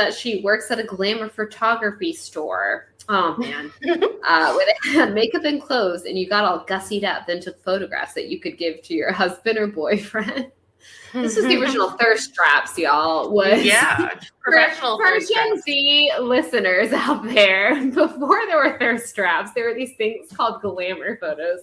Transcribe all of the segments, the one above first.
that she works at a glamour photography store. Oh, man. Where they had makeup and clothes, and you got all gussied up, then took photographs that you could give to your husband or boyfriend. This was the original thirst traps, y'all. Professional for Gen Z listeners out there. Before there were thirst traps, there were these things called glamour photos.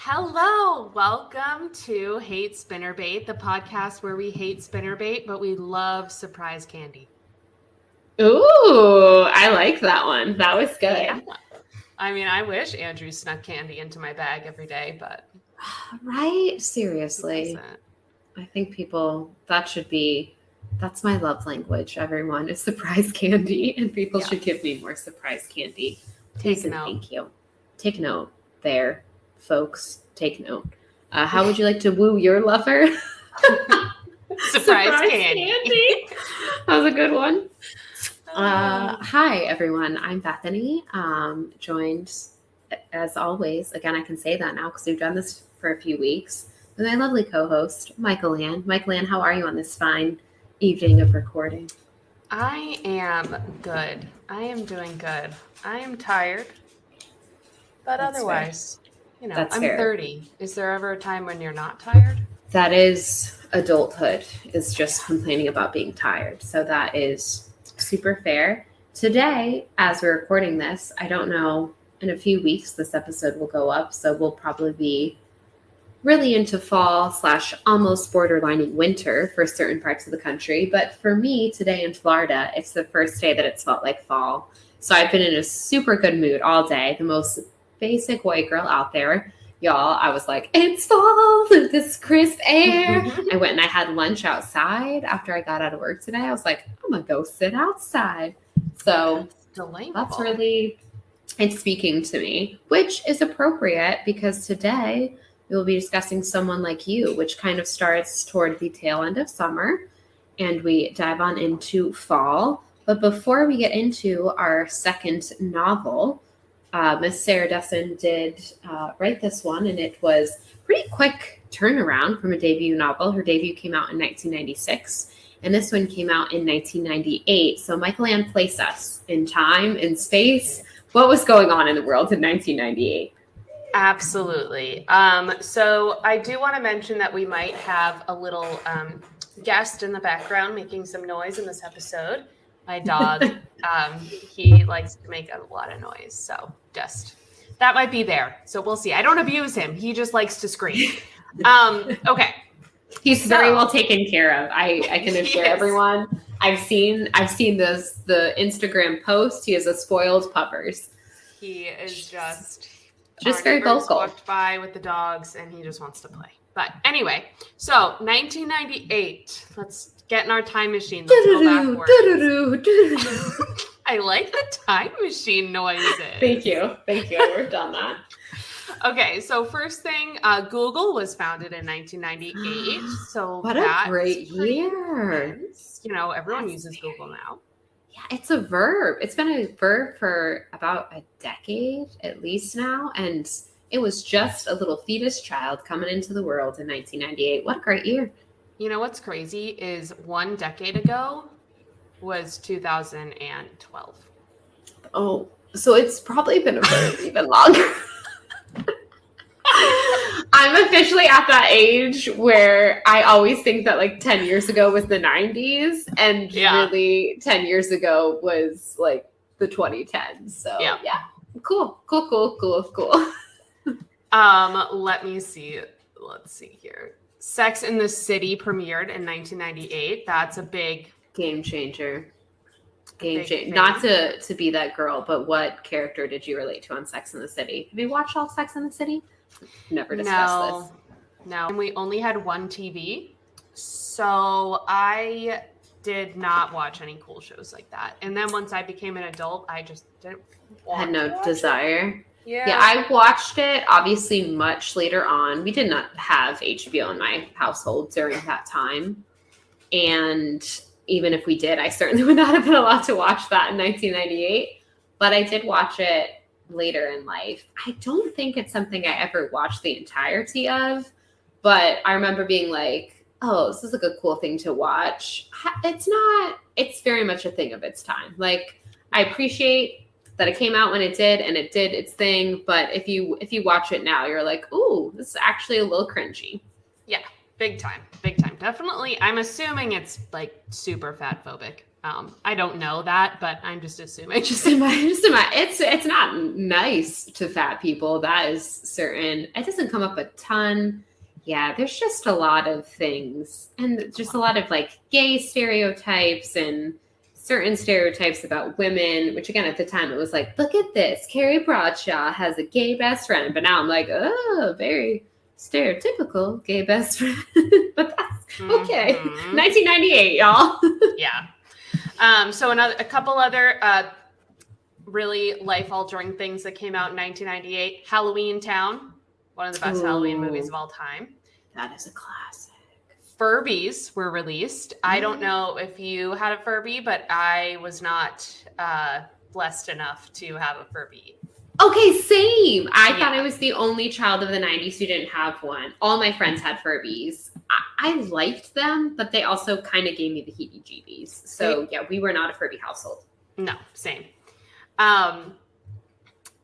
Hello, welcome to Hate Spinnerbait, the podcast where we hate spinnerbait, but we love surprise candy. Ooh, I like that one. That was good. Yeah. I mean, I wish Andrew snuck candy into my bag every day, but... Right? Seriously. I think that's my love language, everyone, is surprise candy, and people should give me more surprise candy. Take note. Thank you. Take note there, folks. Take note. How would you like to woo your lover? Surprise candy. That was a good one. Hi, everyone. I'm Bethany, joined, as always, again, I can say that now because we've done this for a few weeks, with my lovely co-host, Michael Ann. Michael Ann, how are you on this fine evening of recording? I am good. I am doing good. I am tired, but that's otherwise, fair. I'm fair. 30. Is there ever a time when you're not tired? That is adulthood, is just complaining about being tired. So that is super fair. Today, as we're recording this, I don't know, in a few weeks, this episode will go up. So we'll probably be really into fall / almost borderlining winter for certain parts of the country. But for me today in Florida, it's the first day that it's felt like fall. So I've been in a super good mood all day. The most basic white girl out there. Y'all, I was like, it's fall with this crisp air. I went and I had lunch outside after I got out of work today. I was like, I'm going to go sit outside. So that's really, it's speaking to me, which is appropriate because today we will be discussing Someone Like You, which kind of starts toward the tail end of summer and we dive on into fall. But before we get into our second novel, Miss Sarah Desson did write this one, and it was pretty quick turnaround from a debut novel. Her debut came out in 1996, and this one came out in 1998. So Michael Ann, place us in time and space. What was going on in the world in 1998? Absolutely. So I do want to mention that we might have a little guest in the background making some noise in this episode. My dog, he likes to make a lot of noise. So just, that might be there. So we'll see. I don't abuse him. He just likes to scream. Okay. He's very well taken care of. I can assure everyone. I've seen the Instagram post. He is a spoiled puppers. He is just very vocal. Walked by with the dogs and he just wants to play. But anyway, so 1998, let's get in our time machine. Let's go backwards. I like the time machine noises. Thank you. I worked on that. Okay, so first thing, Google was founded in 1998. So what a great year. Everyone uses Google now. Yeah, it's a verb. It's been a verb for about a decade at least now. And it was just a little fetus child coming into the world in 1998. What a great year. You know what's crazy is 1 decade ago was 2012. Oh, so it's probably been a verb even longer. I'm officially at that age where I always think that like 10 years ago was the 90s and really 10 years ago was like the 2010s. So yeah. Cool. Let me see. Let's see here. Sex in the City premiered in 1998. That's a big game changer. Game big changer. thing. Not to be that girl, but what character did you relate to on Sex in the City? Have you watched all Sex in the City? Never discussed this. No. And we only had one TV. So I did not watch any cool shows like that. And then once I became an adult, I just didn't want Had no to watch desire. it. Yeah. Yeah, I watched it obviously much later on. We did not have HBO in my household during that time. And even if we did, I certainly would not have been allowed to watch that in 1998. But I did watch it later in life. I don't think it's something I ever watched the entirety of. But I remember being like, oh, this is like a cool thing to watch. It's very much a thing of its time. Like, I appreciate that it came out when it did and it did its thing. But if you watch it now, you're like, ooh, this is actually a little cringy. Yeah, big time. Definitely. I'm assuming it's like super fat phobic. I don't know that, but I'm just assuming. It's not nice to fat people. That is certain. It doesn't come up a ton. Yeah, there's just a lot of things and just a lot of like gay stereotypes and certain stereotypes about women, which again, at the time it was like, look at this, Carrie Bradshaw has a gay best friend. But now I'm like, oh, very stereotypical gay best friend. But that's okay. 1998, y'all. Yeah. So a couple other really life-altering things that came out in 1998. Halloween Town, one of the best Halloween movies of all time. That is a classic. Furbies were released. I don't know if you had a Furby, but I was not blessed enough to have a Furby. Okay, same. I thought I was the only child of the 90s who didn't have one. All my friends had Furbies. I liked them, but they also kind of gave me the heebie-jeebies. So, yeah, we were not a Furby household. No, same.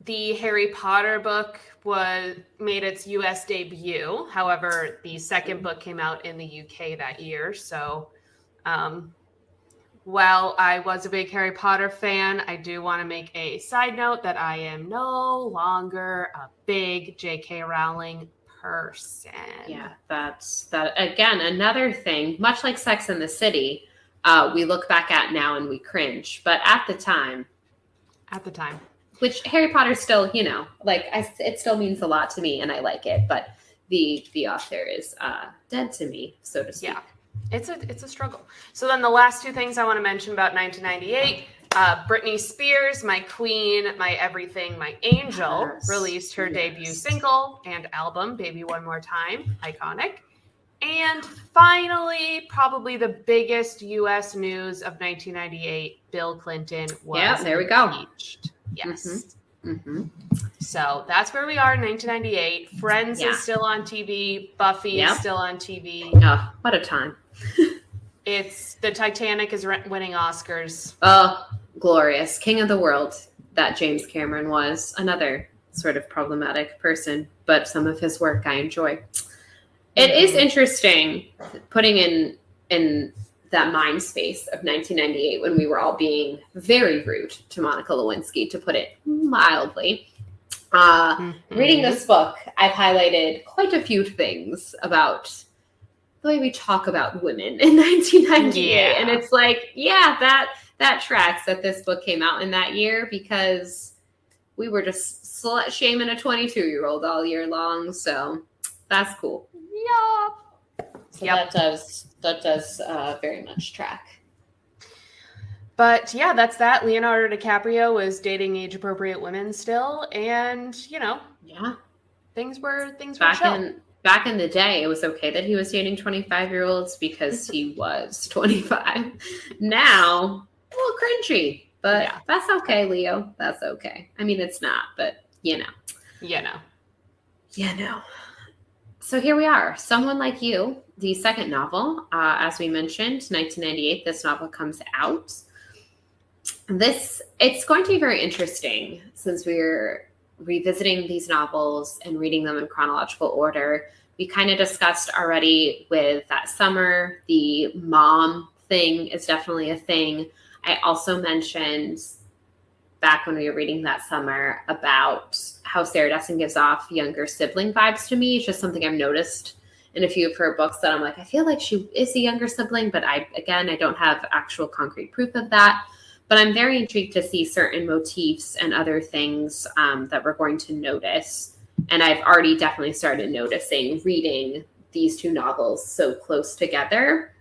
The Harry Potter book made its U.S. debut. However, the second book came out in the U.K. that year. So, while I was a big Harry Potter fan, I do want to make a side note that I am no longer a big J.K. Rowling person. Yeah, that's again, another thing, much like Sex and the City, we look back at now and we cringe. But at the time, which Harry Potter still, it still means a lot to me and I like it, but the author is dead to me, so to speak. Yeah, it's a struggle. So then the last two things I want to mention about 1998, Britney Spears, my queen, my everything, my angel, released her debut single and album, Baby One More Time, iconic. And finally, probably the biggest U.S. news of 1998, Bill Clinton was there we go. impeached. Yes. So that's where we are in 1998. Friends is still on TV. Buffy is still on TV. Oh, what a time. It's the Titanic is winning Oscars. Oh, glorious. King of the world that James Cameron was. Another sort of problematic person, but some of his work I enjoy. It is interesting putting in that mind space of 1998 when we were all being very rude to Monica Lewinsky, to put it mildly. Reading this book, I've highlighted quite a few things about the way we talk about women in 1998. Yeah. And it's like, that tracks that this book came out in that year, because we were just slut shaming a 22-year-old all year long. So that's cool. So that does very much track. But yeah, that's that. Leonardo DiCaprio was dating age-appropriate women still, and things were chill. Back in the day, it was okay that he was dating 25-year-olds because he was 25. Now, a little cringy, but that's okay, Leo. That's okay. I mean, it's not, but So here we are. Someone Like You, the second novel. As we mentioned, 1998, this novel comes out. It's going to be very interesting since we're revisiting these novels and reading them in chronological order. We kind of discussed already with that summer, the mom thing is definitely a thing. I also mentioned back when we were reading that summer about how Sarah Dessen gives off younger sibling vibes to me. It's just something I've noticed in a few of her books that I'm like, I feel like she is a younger sibling, but I don't have actual concrete proof of that. But I'm very intrigued to see certain motifs and other things that we're going to notice. And I've already definitely started noticing reading these two novels so close together.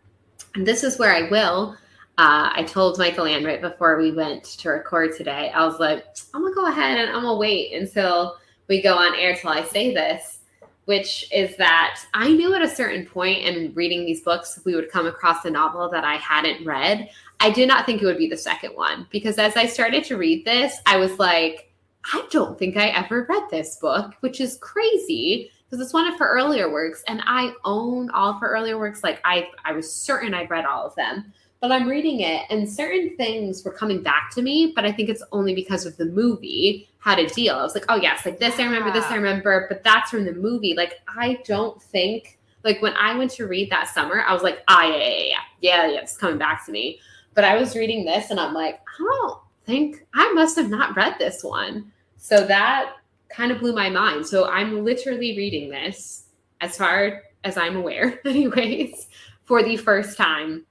And this is where I told Michael Ann right before we went to record today, I was like, I'm going to go ahead and I'm going to wait until we go on air till I say this, which is that I knew at a certain point in reading these books, we would come across a novel that I hadn't read. I did not think it would be the second one, because as I started to read this, I was like, I don't think I ever read this book, which is crazy because it's one of her earlier works. And I own all of her earlier works. Like I was certain I'd read all of them. But I'm reading it and certain things were coming back to me, but I think it's only because of the movie, How to Deal. I was like, oh yes, like this I remember, but that's from the movie. Like I don't think, like when I went to read that summer, I was like, yeah, it's coming back to me. But I was reading this and I'm like, I don't think, I must have not read this one. So that kind of blew my mind. So I'm literally reading this, as far as I'm aware anyways, for the first time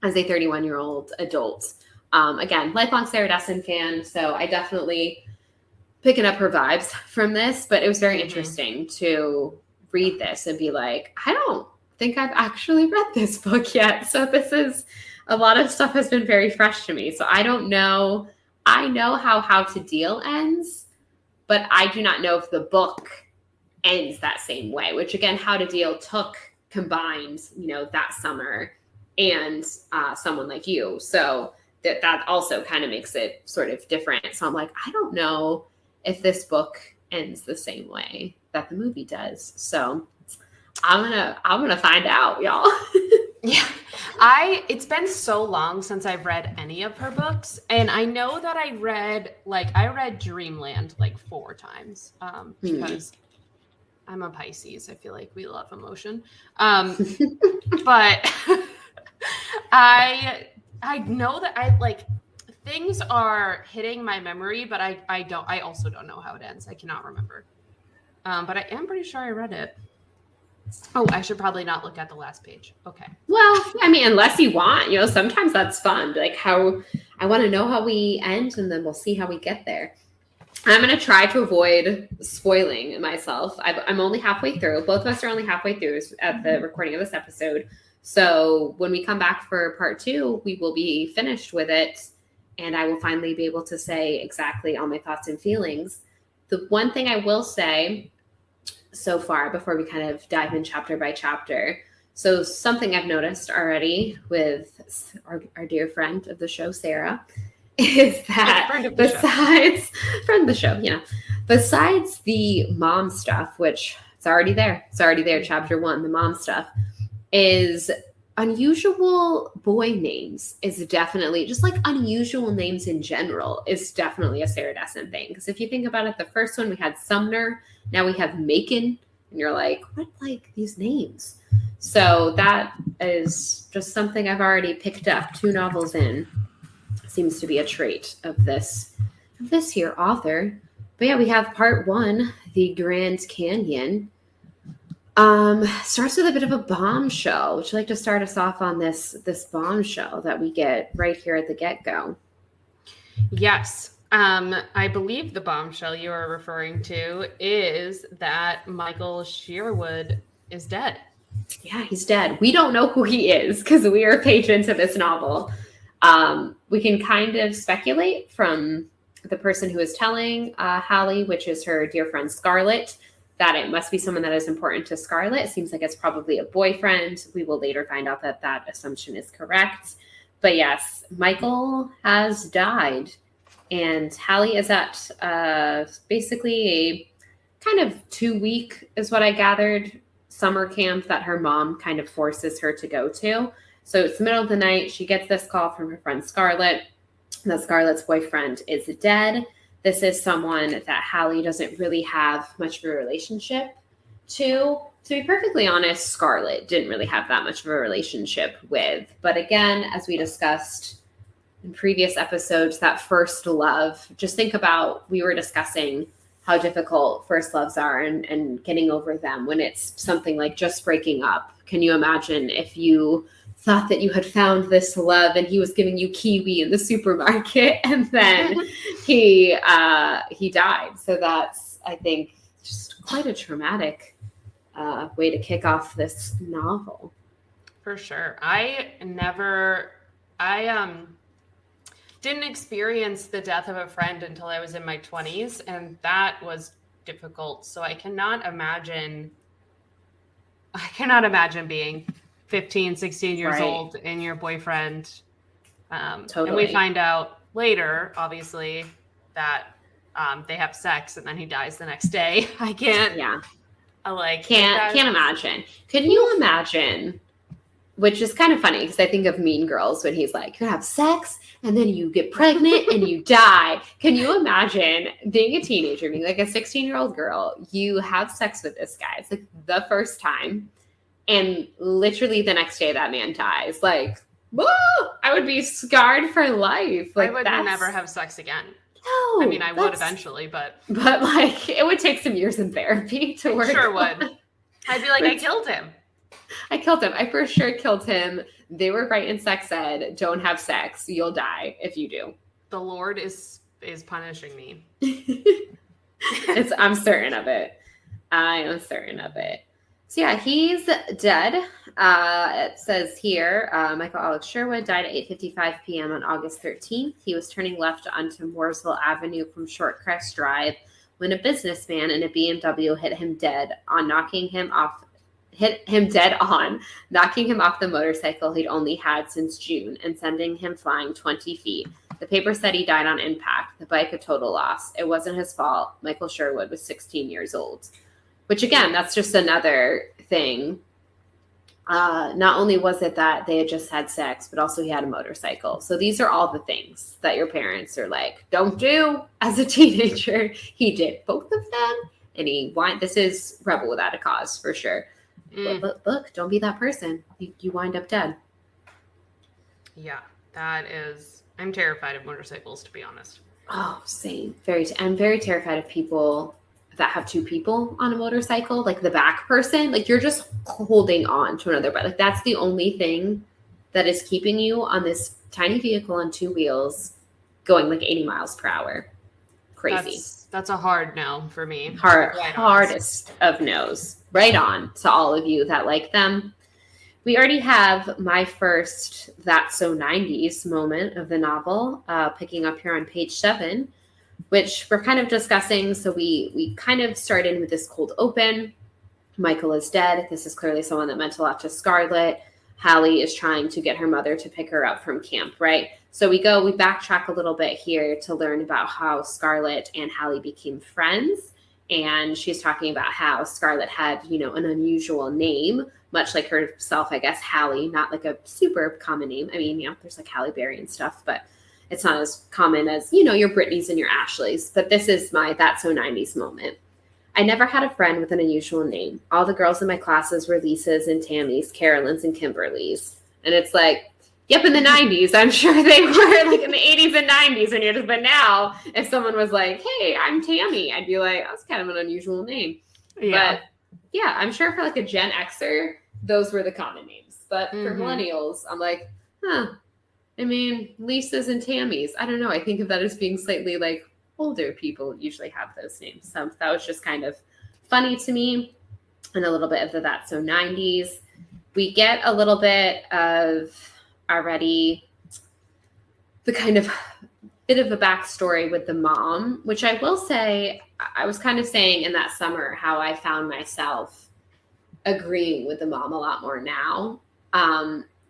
as a 31-year-old adult. Again, lifelong Sarah Dessen fan, so I definitely picking up her vibes from this, but it was very interesting to read this and be like, I don't think I've actually read this book yet. So this is, a lot of stuff has been very fresh to me. So I don't know. I know how to Deal ends, but I do not know if the book ends that same way, which again, How to Deal took combined, that summer and Someone Like You. So that also kind of makes it sort of different. So I'm like, I don't know if this book ends the same way that the movie does. So I'm gonna find out, y'all. Yeah. It's been so long since I've read any of her books. And I know that I read Dreamland like 4 times because I'm a Pisces. I feel like we love emotion. But I know that things are hitting my memory, but I also don't know how it ends. I cannot remember. But I am pretty sure I read it. Oh, I should probably not look at the last page. Okay. Well, I mean, unless you want, sometimes that's fun. Like how I want to know how we end and then we'll see how we get there. I'm going to try to avoid spoiling myself. I'm only halfway through. Both of us are only halfway through at the recording of this episode. So when we come back for part 2, we will be finished with it. And I will finally be able to say exactly all my thoughts and feelings. The one thing I will say so far before we kind of dive in chapter by chapter. So something I've noticed already with our dear friend of the show, Sarah, is that besides the mom stuff, which it's already there, chapter 1, the mom stuff, is unusual boy names is definitely, just like unusual names in general, is definitely a Sarah Dessen thing. Because if you think about it, the first one we had Sumner, now we have Macon, and you're like, what, like these names? So that is just something I've already picked up 2 novels in. Seems to be a trait of this here author. But yeah, we have part 1, the Grand Canyon. Starts with a bit of a bombshell. Would you like to start us off on this bombshell that we get right here at the get-go? Yes. I believe the bombshell you are referring to is that Michael Sherwood is dead. Yeah, he's dead. We don't know who he is because we are patrons of this novel. We can kind of speculate from the person who is telling Halley, which is her dear friend Scarlet, that it must be someone that is important to Scarlet. It seems like it's probably a boyfriend. We will later find out that assumption is correct. But yes, Michael has died. And Halley is at basically a kind of 2-week, is what I gathered, summer camp that her mom kind of forces her to go to. So it's the middle of the night. She gets this call from her friend Scarlet that Scarlet's boyfriend is dead. This is someone that Halley doesn't really have much of a relationship to. To be perfectly honest, Scarlet didn't really have that much of a relationship with. But again, as we discussed in previous episodes, that first love, just think about, we were discussing how difficult first loves are and getting over them when it's something like just breaking up. Can you imagine if you thought that you had found this love and he was giving you Kiwi in the supermarket and then he died? So that's, I think, just quite a traumatic way to kick off this novel. For sure. I didn't experience the death of a friend until I was in my 20s, and that was difficult. So I cannot imagine being 15, 16 years old and your boyfriend. Totally. And we find out later, obviously, that they have sex and then he dies the next day. I can't. Yeah. Can't imagine. Can you imagine? Which is kind of funny because I think of Mean Girls when he's like, you have sex and then you get pregnant and you die. Can you imagine being a teenager, being like a 16-year-old girl, you have sex with this guy. It's like the first time. And literally the next day that man dies. Like, whoa, I would be scarred for life. Like, I would never have sex again. No. I mean, I would eventually, but like it would take some years in therapy to work. Sure would. I'd be like, I killed him. I for sure killed him. They were right in sex ed. Don't have sex. You'll die if you do. The Lord is punishing me. I'm certain of it. I am certain of it. So yeah, he's dead. It says here, Michael Alex Sherwood died at 8:55 p.m. on August 13th. He was turning left onto Mooresville Avenue from Shortcrest Drive when a businessman in a BMW hit him dead on, knocking him off the motorcycle he'd only had since June and sending him flying 20 feet. The paper said he died on impact. The bike a total loss. It wasn't his fault. Michael Sherwood was 16 years old. Which, again, that's just another thing. Not only was it that they had just had sex, but also he had a motorcycle. So these are all the things that your parents are like, don't do as a teenager. He did both of them. And this is rebel without a cause for sure. But look, don't be that person. You wind up dead. Yeah, I'm terrified of motorcycles, to be honest. Oh, same. I'm very terrified of people that have two people on a motorcycle, like the back person, like you're just holding on to another, but like that's the only thing that is keeping you on this tiny vehicle on two wheels going like 80 miles per hour. Crazy. That's a hard no for me. Hardest of no's. Right on to all of you that like them. We already have my first That's So 90s moment of the novel, picking up here on page 7. Which we're kind of discussing. So we kind of start in with this cold open. Michael is dead. This is clearly someone that meant a lot to Scarlet. Halley is trying to get her mother to pick her up from camp, right? So we backtrack a little bit here to learn about how Scarlet and Halley became friends. And she's talking about how Scarlet had, an unusual name, much like herself, I guess, Halley, not like a super common name. I mean, there's like Halle Berry and stuff, but it's not as common as, your Britneys and your Ashleys. But this is my That's So 90s moment. I never had a friend with an unusual name. All the girls in my classes were Lisas and Tammys, Carolyns and Kimberlys. And it's like, yep, in the 90s, I'm sure they were like in the 80s and 90s. But now, if someone was like, hey, I'm Tammy, I'd be like, that's kind of an unusual name. Yeah. But yeah, I'm sure for like a Gen Xer, those were the common names. But for millennials, I'm like, I mean, Lisas and Tammys. I don't know. I think of that as being slightly like older people usually have those names. So that was just kind of funny to me. And a little bit of the That's So 90s. We get a little bit of already the kind of bit of a backstory with the mom, which I will say, I was kind of saying in that summer how I found myself agreeing with the mom a lot more now.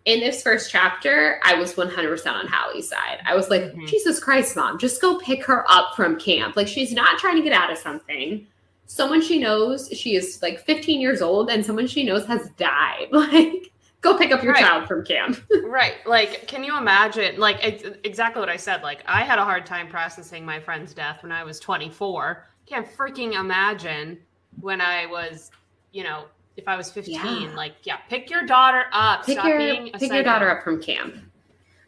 In this first chapter, I was 100% on Hallie's side. I was like, Jesus Christ, Mom, just go pick her up from camp. Like, she's not trying to get out of something. Someone she knows, she is like 15 years old, and someone she knows has died. Like, go pick up your child from camp. Right. Like, can you imagine? Like, it's exactly what I said. Like, I had a hard time processing my friend's death when I was 24. Can't freaking imagine when I was, if I was 15, pick your daughter up. Pick your daughter up from camp.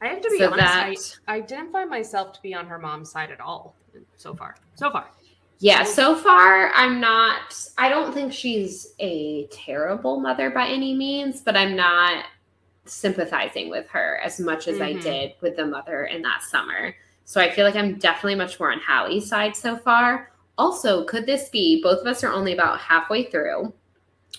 I have to be honest, I didn't find myself to be on her mom's side at all so far. Yeah, so far I don't think she's a terrible mother by any means, but I'm not sympathizing with her as much as I Mm-hmm. did with the mother in that summer. So I feel like I'm definitely much more on Hallie's side so far. Also, could this be both of us are only about halfway through,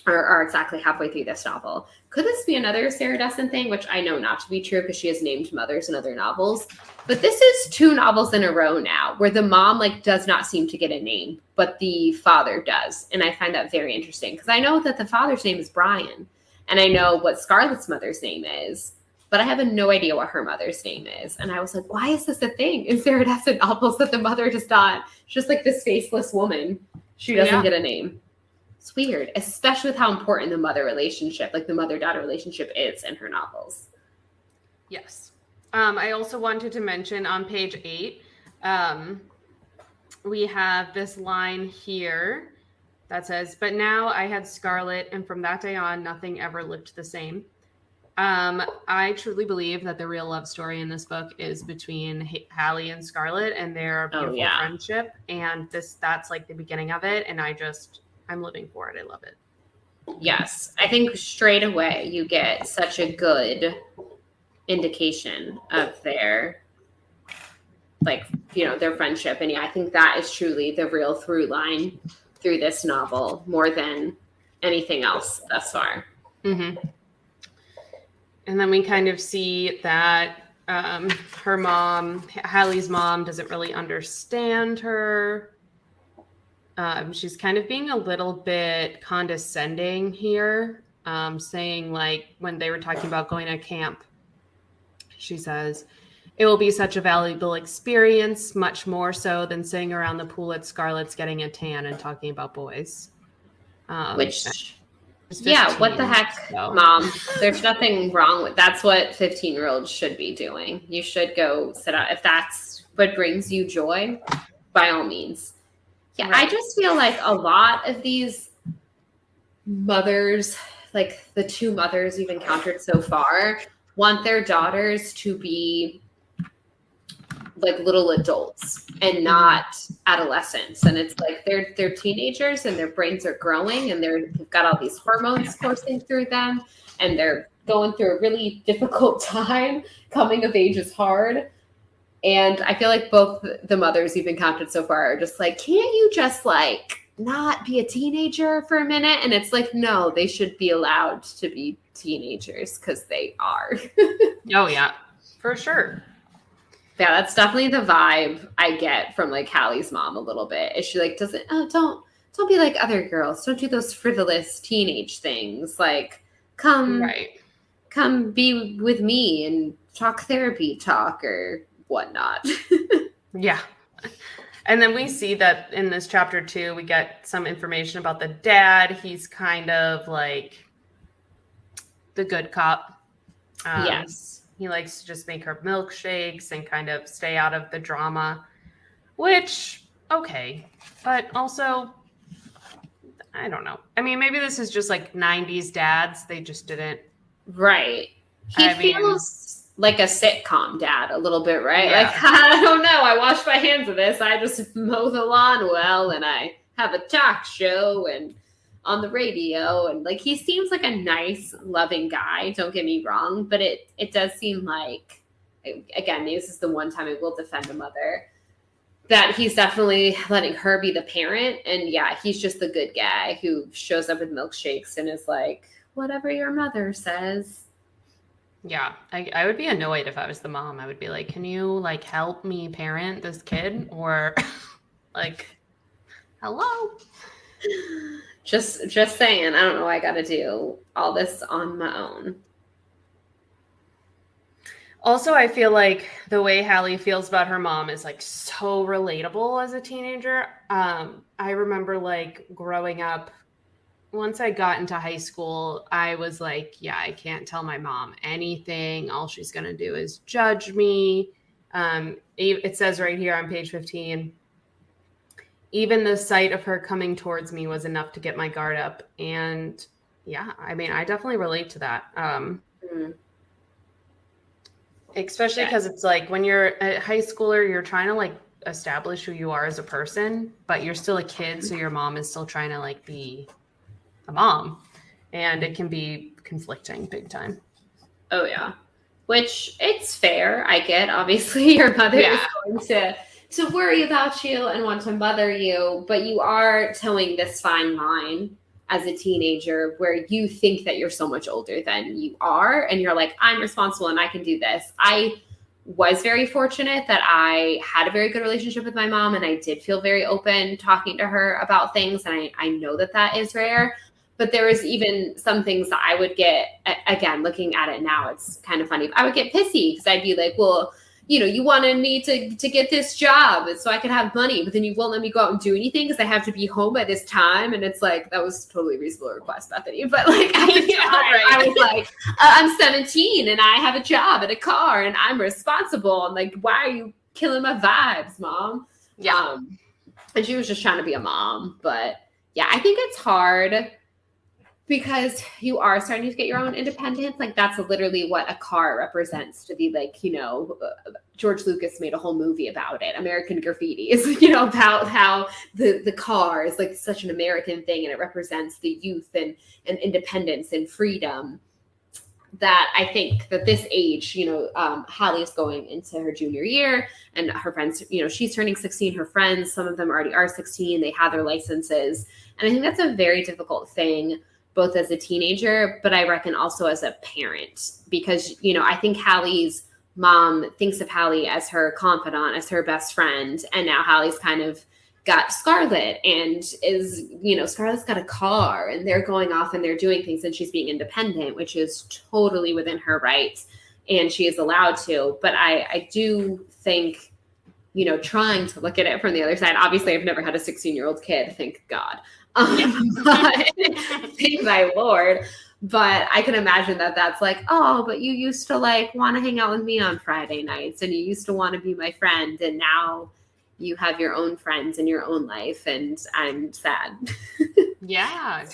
or are exactly halfway through this novel? Could this be another Sarah Dessen thing, which I know not to be true because she has named mothers in other novels? But this is 2 novels in a row now where the mom like does not seem to get a name, but the father does. And I find that very interesting because I know that the father's name is Brian and I know what Scarlett's mother's name is, but I have no idea what her mother's name is. And I was like, why is this a thing in Sarah Dessen novels that the mother does not? She's just like this faceless woman. She doesn't get a name. It's weird, especially with how important the mother relationship, like the mother-daughter relationship is in her novels. Yes. I also wanted to mention on page 8, we have this line here that says, "But now I had Scarlet, and from that day on, nothing ever looked the same." I truly believe that the real love story in this book is between Halley and Scarlet and their beautiful friendship. And that's like the beginning of it. And I'm living for it. I love it. Yes. I think straight away you get such a good indication of their their friendship. And yeah, I think that is truly the real through line through this novel more than anything else thus far. Mm-hmm. And then we kind of see that her mom, Hallie's mom, doesn't really understand her. She's kind of being a little bit condescending here, saying like when they were talking about going to camp, she says, "It will be such a valuable experience, much more so than sitting around the pool at Scarlet's getting a tan and talking about boys." Which, 15, what the heck, so. Mom? There's nothing wrong with that's what 15-year-olds should be doing. You should go sit out if that's what brings you joy, by all means. Yeah, right. I just feel like a lot of these mothers, like the 2 mothers we've encountered so far, want their daughters to be like little adults and not adolescents. And it's like they're teenagers and their brains are growing and they've got all these hormones coursing through them and they're going through a really difficult time. Coming of age is hard. And I feel like both the mothers you've encountered so far are just like, can't you just like not be a teenager for a minute? And it's like, no, they should be allowed to be teenagers because they are. Oh, yeah, for sure. Yeah, that's definitely the vibe I get from like Hallie's mom a little bit. Is she like, don't be like other girls. Don't do those frivolous teenage things. Like, come be with me and talk therapy talk or whatnot. Yeah. And then we see that in this chapter 2, we get some information about the dad. He's kind of like the good cop. Yes. He likes to just make her milkshakes and kind of stay out of the drama, which, okay. But also, I don't know. I mean, maybe this is just like 90s dads. They just didn't. Right. He feels like a sitcom dad a little bit, right? Yeah. Like, I don't know. I wash my hands of this. I just mow the lawn well and I have a talk show and on the radio. And like, he seems like a nice, loving guy. Don't get me wrong. But it does seem like, again, this is the one time I will defend a mother, that he's definitely letting her be the parent. And yeah, he's just the good guy who shows up with milkshakes and is like, whatever your mother says. Yeah, I would be annoyed if I was the mom. I would be like, can you like help me parent this kid? Or like, hello? Just saying, I don't know why I got to do all this on my own. Also, I feel like the way Hallie feels about her mom is like so relatable as a teenager. I remember like growing up, once I got into high school, I was like, yeah, I can't tell my mom anything. All she's going to do is judge me. It says right here on page 15, even the sight of her coming towards me was enough to get my guard up. And yeah, I mean, I definitely relate to that. Especially because it's like when you're a high schooler, you're trying to like establish who you are as a person, but you're still a kid, so your mom is still trying to like be a mom, and it can be conflicting big time. Oh yeah, which it's fair. I get, obviously your mother is going to worry about you and want to mother you, but you are towing this fine line as a teenager where you think that you're so much older than you are, and you're like, I'm responsible and I can do this. I was very fortunate that I had a very good relationship with my mom, and I did feel very open talking to her about things, and I know that that is rare. But there was even some things that I would get, again, looking at it now, it's kind of funny. I would get pissy because I'd be like, well, you know, you wanted me to get this job so I could have money, but then you won't let me go out and do anything because I have to be home by this time. And it's like, that was totally reasonable request, Bethany. But like, I was like, I'm 17 and I have a job and a car and I'm responsible. And like, why are you killing my vibes, Mom? Yeah. And she was just trying to be a mom. But yeah, I think it's hard because you are starting to get your own independence. Like that's literally what a car represents, to be like, you know, George Lucas made a whole movie about it. American Graffiti is, you know, about how the car is like such an American thing, and it represents the youth and independence and freedom. That I think that this age, you know, Halley's going into her junior year, and her friends, you know, she's turning 16. Her friends, some of them already are 16. They have their licenses. And I think that's a very difficult thing, both as a teenager, but I reckon also as a parent, because, you know, I think Halley's mom thinks of Halley as her confidant, as her best friend. And now Halley's kind of got Scarlet and is, you know, Scarlet's got a car and they're going off and they're doing things and she's being independent, which is totally within her rights and she is allowed to. But I do think, you know, trying to look at it from the other side, obviously I've never had a 16-year-old kid, thank God. But, thank my Lord. But I can imagine that that's like, oh, but you used to like want to hang out with me on Friday nights and you used to want to be my friend. And now you have your own friends in your own life and I'm sad. Yeah.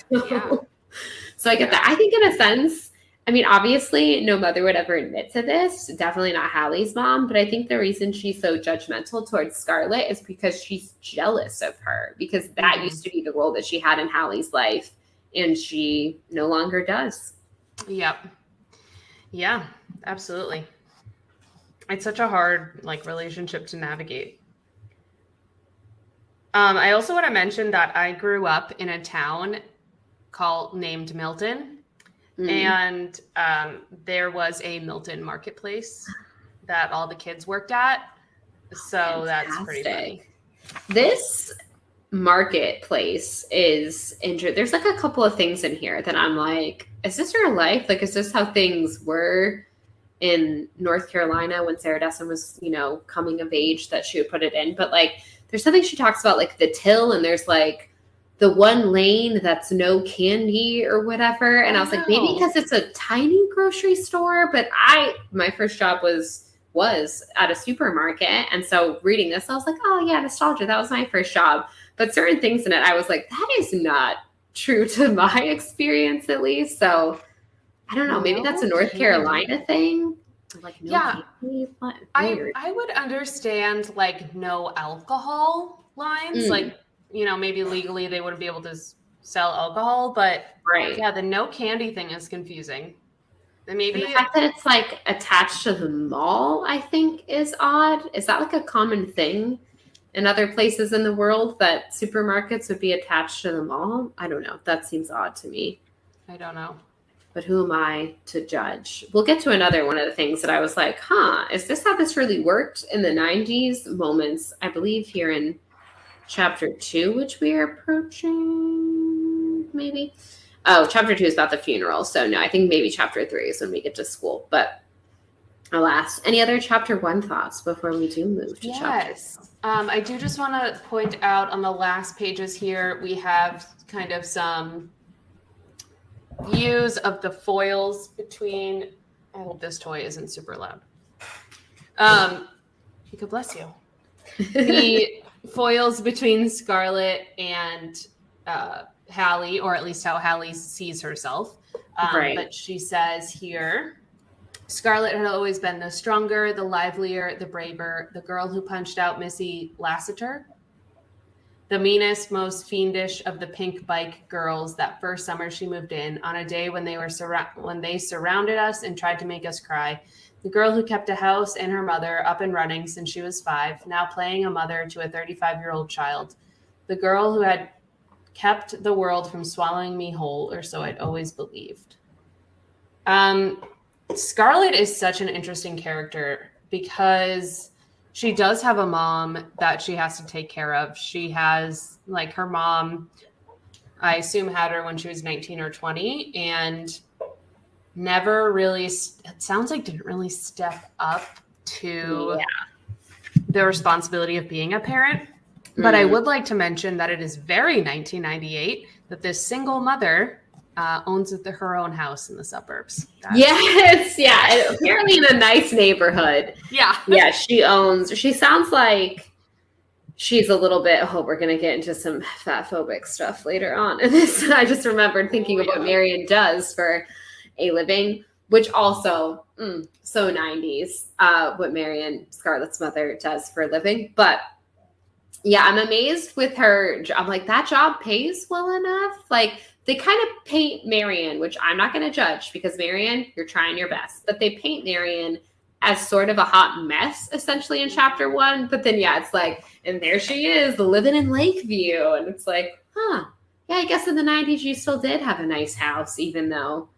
So I get that. I think in a sense, I mean, obviously no mother would ever admit to this, definitely not Halley's mom, but I think the reason she's so judgmental towards Scarlet is because she's jealous of her, because that used to be the role that she had in Halley's life and she no longer does. Yep. Yeah, absolutely. It's such a hard like relationship to navigate. I also want to mention that I grew up in a town named Milton. And there was a Milton marketplace that all the kids worked at. So fantastic. That's pretty funny. This marketplace is interesting. There's like a couple of things in here that I'm like, is this real life? Like, is this how things were in North Carolina when Sarah Dessen was, you know, coming of age, that she would put it in? But like, there's something she talks about, like the till, and there's like the one lane that's no candy or whatever. And I was like, maybe because it's a tiny grocery store, but my first job was at a supermarket. And so reading this, I was like, oh yeah, nostalgia. That was my first job. But certain things in it, I was like, that is not true to my experience, at least. So I don't know. Maybe that's a North Carolina thing. Like, no candy. I would understand like no alcohol lines, like, you know, maybe legally they wouldn't be able to sell alcohol, but yeah, the no candy thing is confusing. And maybe the fact that it's like attached to the mall, I think, is odd. Is that like a common thing in other places in the world, that supermarkets would be attached to the mall? I don't know. That seems odd to me. I don't know. But who am I to judge? We'll get to another one of the things that I was like, is this how this really worked in the 90s? Moments, I believe, here in Chapter 2, which we are approaching, maybe. Oh, Chapter 2 is about the funeral. So no, I think maybe Chapter 3 is when we get to school. But alas, any other Chapter 1 thoughts before we do move to Chapter 2? I do just want to point out on the last pages here, we have kind of some views of the foils between, I hope this toy isn't super loud. God bless you. The foils between Scarlet and Halley, or at least how Halley sees herself. But she says here, Scarlet had always been the stronger, the livelier, the braver, the girl who punched out Missy Lassiter, the meanest, most fiendish of the pink bike girls that first summer she moved in on a day when they surrounded us and tried to make us cry. The girl who kept a house and her mother up and running since she was 5, now playing a mother to a 35-year-old child. The girl who had kept the world from swallowing me whole, or so I'd always believed. Scarlet is such an interesting character because she does have a mom that she has to take care of. She has, like, her mom, I assume, had her when she was 19 or 20, and never really, it sounds like didn't really step up to the responsibility of being a parent. But I would like to mention that it is very 1998 that this single mother owns her own house in the suburbs. Yes, yeah. Apparently in a nice neighborhood. Yeah. Yeah, she sounds like she's a little bit, we're going to get into some fat phobic stuff later on. And this, I just remembered thinking of what Marion does for a living, which also, so 90s, what Marion, Scarlett's mother, does for a living. But yeah, I'm amazed with her. I'm like, that job pays well enough. Like, they kind of paint Marion, which I'm not going to judge because Marion, you're trying your best. But they paint Marion as sort of a hot mess, essentially, in chapter 1. But then, yeah, it's like, and there she is, living in Lakeview. And it's like, yeah, I guess in the 90s you still did have a nice house, even though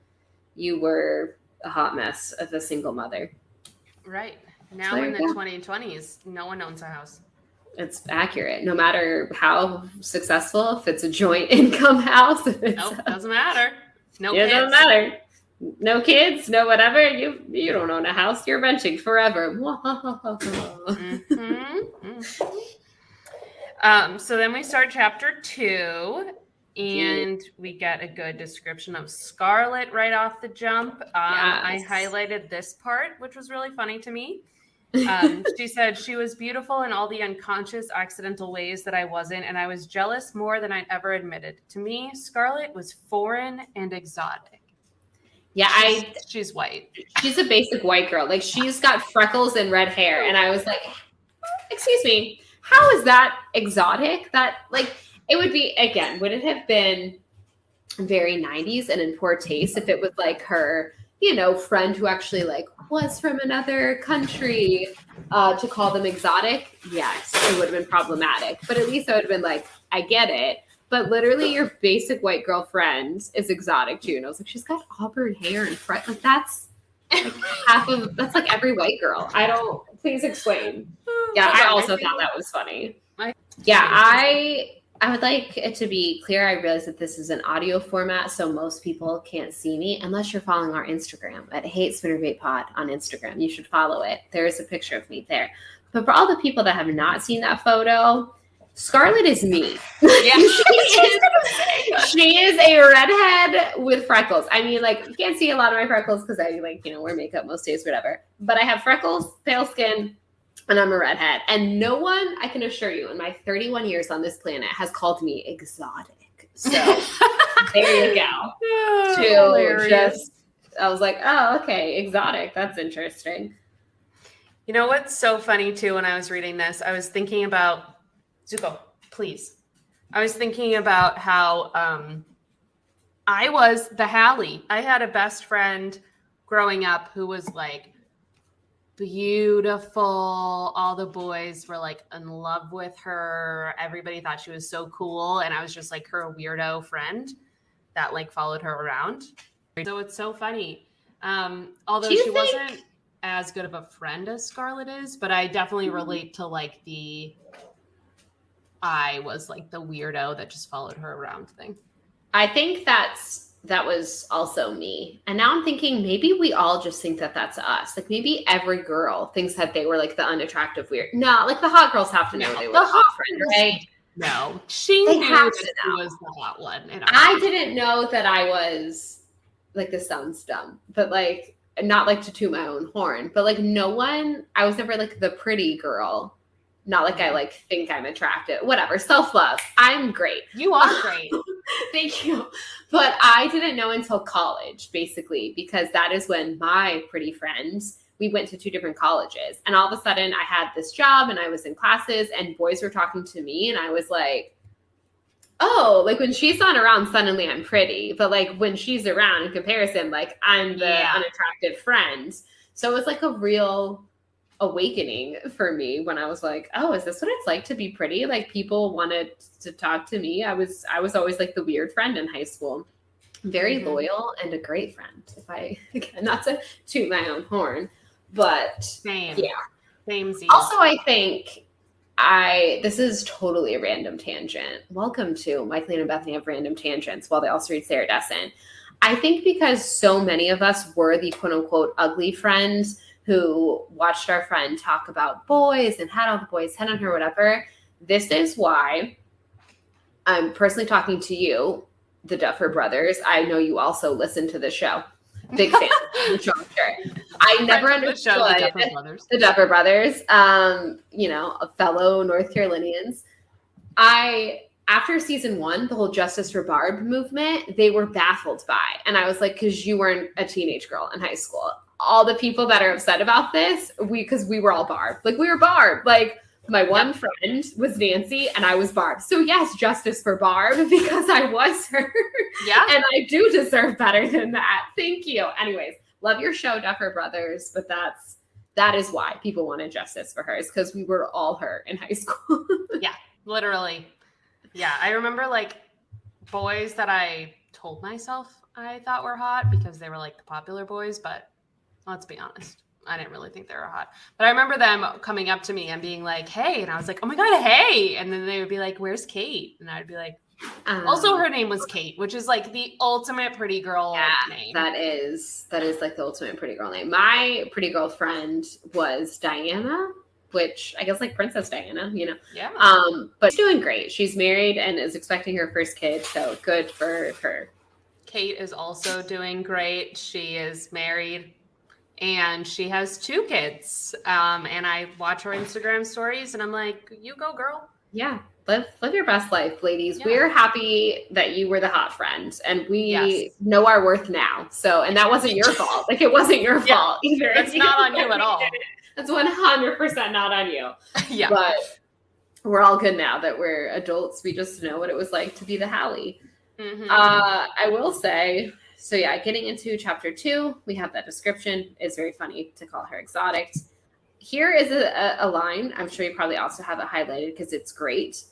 you were a hot mess of a single mother. Right. Now in the 2020s, no one owns a house. It's accurate. No matter how successful, if it's a joint income house. Nope, doesn't matter. No kids. It doesn't matter. No kids, no whatever. You don't own a house. You're renting forever. So then we start chapter 2, and we get a good description of Scarlet right off the jump. I highlighted this part, which was really funny to me. She said she was beautiful in all the unconscious, accidental ways that I wasn't, and I was jealous more than I'd ever admitted. To me, Scarlet was foreign and exotic. Yeah, she's white. She's a basic white girl. Like, she's got freckles and red hair, and I was like, excuse me, how is that exotic? That, like, it would be, again, would it have been very 90s and in poor taste if it was like her, friend who actually, like, was from another country, to call them exotic? Yes, it would have been problematic. But at least I would have been like, I get it. But literally your basic white girl friend is exotic too. And I was like, she's got auburn hair and like, that's like that's like every white girl. Please explain. Yeah, I also thought that was funny. Yeah, I would like it to be clear. I realize that this is an audio format, so most people can't see me unless you're following our Instagram at Hate Spinnerbait Pod on Instagram. You should follow it. There is a picture of me there. But for all the people that have not seen that photo, Scarlet is me. Yeah. She is a redhead with freckles. I mean, like, you can't see a lot of my freckles because I, wear makeup most days, whatever. But I have freckles, pale skin, and I'm a redhead. And no one, I can assure you, in my 31 years on this planet has called me exotic. So there you go. I was like, oh, okay, exotic. That's interesting. You know what's so funny, too, when I was reading this? I was thinking about, Zuko, please. I was thinking about how I was the Halley. I had a best friend growing up who was, like, beautiful. All the boys were, like, in love with her. Everybody thought she was so cool. And I was just, like, her weirdo friend that, like, followed her around. So it's so funny. Although she wasn't as good of a friend as Scarlet is, but I definitely relate to, like, I was, like, the weirdo that just followed her around thing. I think that was also me. And now I'm thinking maybe we all just think that that's us. Like, maybe every girl thinks that they were, like, the unattractive weird. No, like, the hot girls have to know they were the hot friend, right? No. She knew that she was the hot one. I didn't know that I was, like, this sounds dumb, but, like, not, like, to toot my own horn, but, like, I was never, like, the pretty girl. Not like I, like, think I'm attractive. Whatever. Self-love. I'm great. You are great. Thank you. But I didn't know until college, basically, because that is when my pretty friends, we went to 2 different colleges. And all of a sudden I had this job and I was in classes and boys were talking to me. And I was like, oh, like when she's not around, suddenly I'm pretty. But like when she's around in comparison, like I'm the unattractive friend. So it was like a real awakening for me when I was like, oh, is this what it's like to be pretty? Like people wanted to talk to me. I was always like the weird friend in high school. Very loyal and a great friend. If I, again, not to toot my own horn, but Same. Yeah. Samesies. Also, I think this is totally a random tangent. Welcome to Michael and Bethany have random tangents while they also read Sarah Dessen. I think because so many of us were the quote unquote ugly friends who watched our friend talk about boys and had all the boys hit on her, whatever. This is why I'm personally talking to you, the Duffer Brothers. I know you also listen to the show. Big fan of the show, I'm sure. I never understood the Duffer Brothers, a fellow North Carolinians. After season 1, the whole Justice for Barb movement, they were baffled by. And I was like, because you weren't a teenage girl in high school. All the people that are upset about this, because we were all Barb. Like, we were Barb. Like, my one friend was Nancy, and I was Barb. So, yes, justice for Barb, because I was her. Yeah. And I do deserve better than that. Thank you. Anyways, love your show, Duffer Brothers, but that is why people wanted justice for her, is because we were all her in high school. Yeah, literally. Yeah, I remember, like, boys that I told myself I thought were hot because they were, like, the popular boys, but let's be honest. I didn't really think they were hot. But I remember them coming up to me and being like, hey. And I was like, oh, my God, hey. And then they would be like, where's Kate? And I'd be like, also her name was Kate, which is, like, the ultimate pretty girl name. That is, like, the ultimate pretty girl name. My pretty girl friend was Diana, which I guess like Princess Diana, Yeah. But she's doing great. She's married and is expecting her first kid. So good for her. Kate is also doing great. She is married and she has 2 kids. And I watch her Instagram stories and I'm like, you go, girl. Yeah. Live your best life, ladies. Yeah. We're happy that you were the hot friend and we know our worth now. So, and that wasn't your fault. Like, it wasn't your fault either. It's not on you at all. That's 100% not on you. Yeah. But we're all good now that we're adults. We just know what it was like to be the Halley. Mm-hmm. I will say, so yeah, getting into chapter 2, we have that description. It's very funny to call her exotic. Here is a line. I'm sure you probably also have it highlighted because it's great.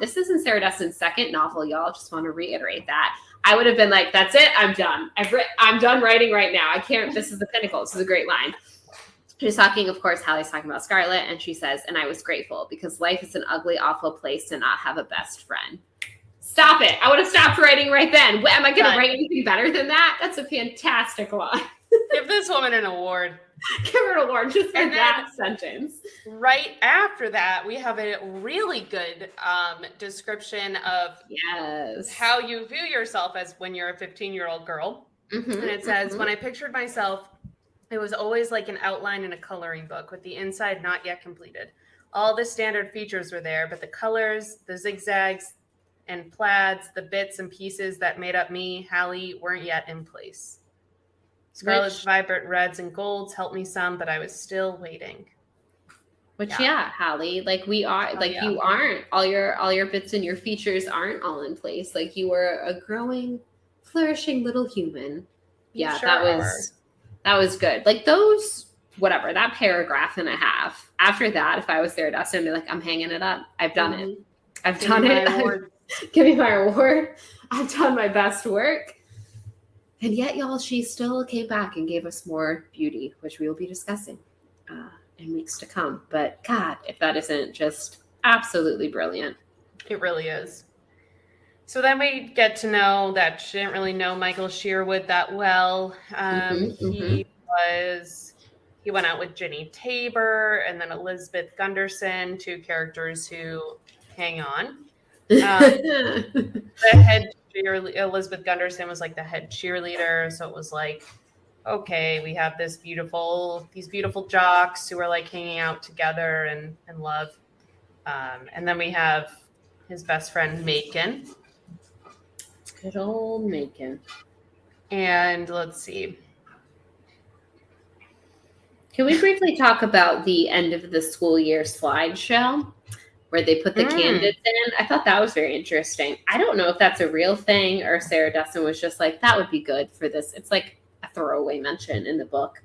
This is in Sarah Dessen's second novel, y'all. Just want to reiterate that. I would have been like, that's it. I'm done. I'm done writing right now. I can't. This is the pinnacle. This is a great line. She's talking, of course, Hallie's talking about Scarlet, and she says, and I was grateful because life is an ugly, awful place to not have a best friend. Stop it. I would have stopped writing right then. Am I going to write anything better than that? That's a fantastic line. Give this woman an award. Give her an award just for that sentence. Right after that, we have a really good description of how you view yourself as when you're a 15-year-old girl. Mm-hmm, and it says, when I pictured myself, it was always like an outline in a coloring book with the inside not yet completed. All the standard features were there, but the colors, the zigzags and plaids, the bits and pieces that made up me, Hallie, weren't yet in place. Scarlet's vibrant reds and golds helped me some, but I was still waiting. Which, Hallie, like we are, you aren't, all your bits and your features aren't all in place. Like you were a growing, flourishing little human. Yeah, sure that was good. Like those, whatever, that paragraph and a half. After that, if I was Sarah Dessen, I'd be like, I'm hanging it up. I've done it. I've done it. Give me my award. I've done my best work. And yet, y'all, she still came back and gave us more beauty, which we will be discussing in weeks to come. But God, if that isn't just absolutely brilliant. It really is. So then we get to know that she didn't really know Michael Sherwood that well. He went out with Ginny Tabor and then Elizabeth Gunderson, 2 characters who hang on. The head Elizabeth Gunderson was like the head cheerleader. So it was like, okay, we have these beautiful jocks who are like hanging out together and love. And then we have his best friend, Macon. Good old Macon. And let's see. Can we briefly talk about the end of the school year slideshow where they put the candidates in? I thought that was very interesting. I don't know if that's a real thing or Sarah Desson was just like, that would be good for this. It's like a throwaway mention in the book,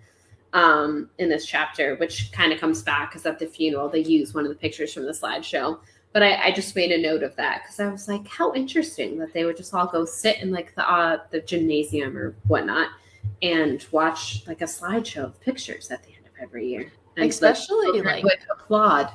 in this chapter, which kind of comes back because at the funeral, they use one of the pictures from the slideshow. But I just made a note of that because I was like, how interesting that they would just all go sit in like the gymnasium or whatnot and watch like a slideshow of pictures at the end of every year. And especially like would applaud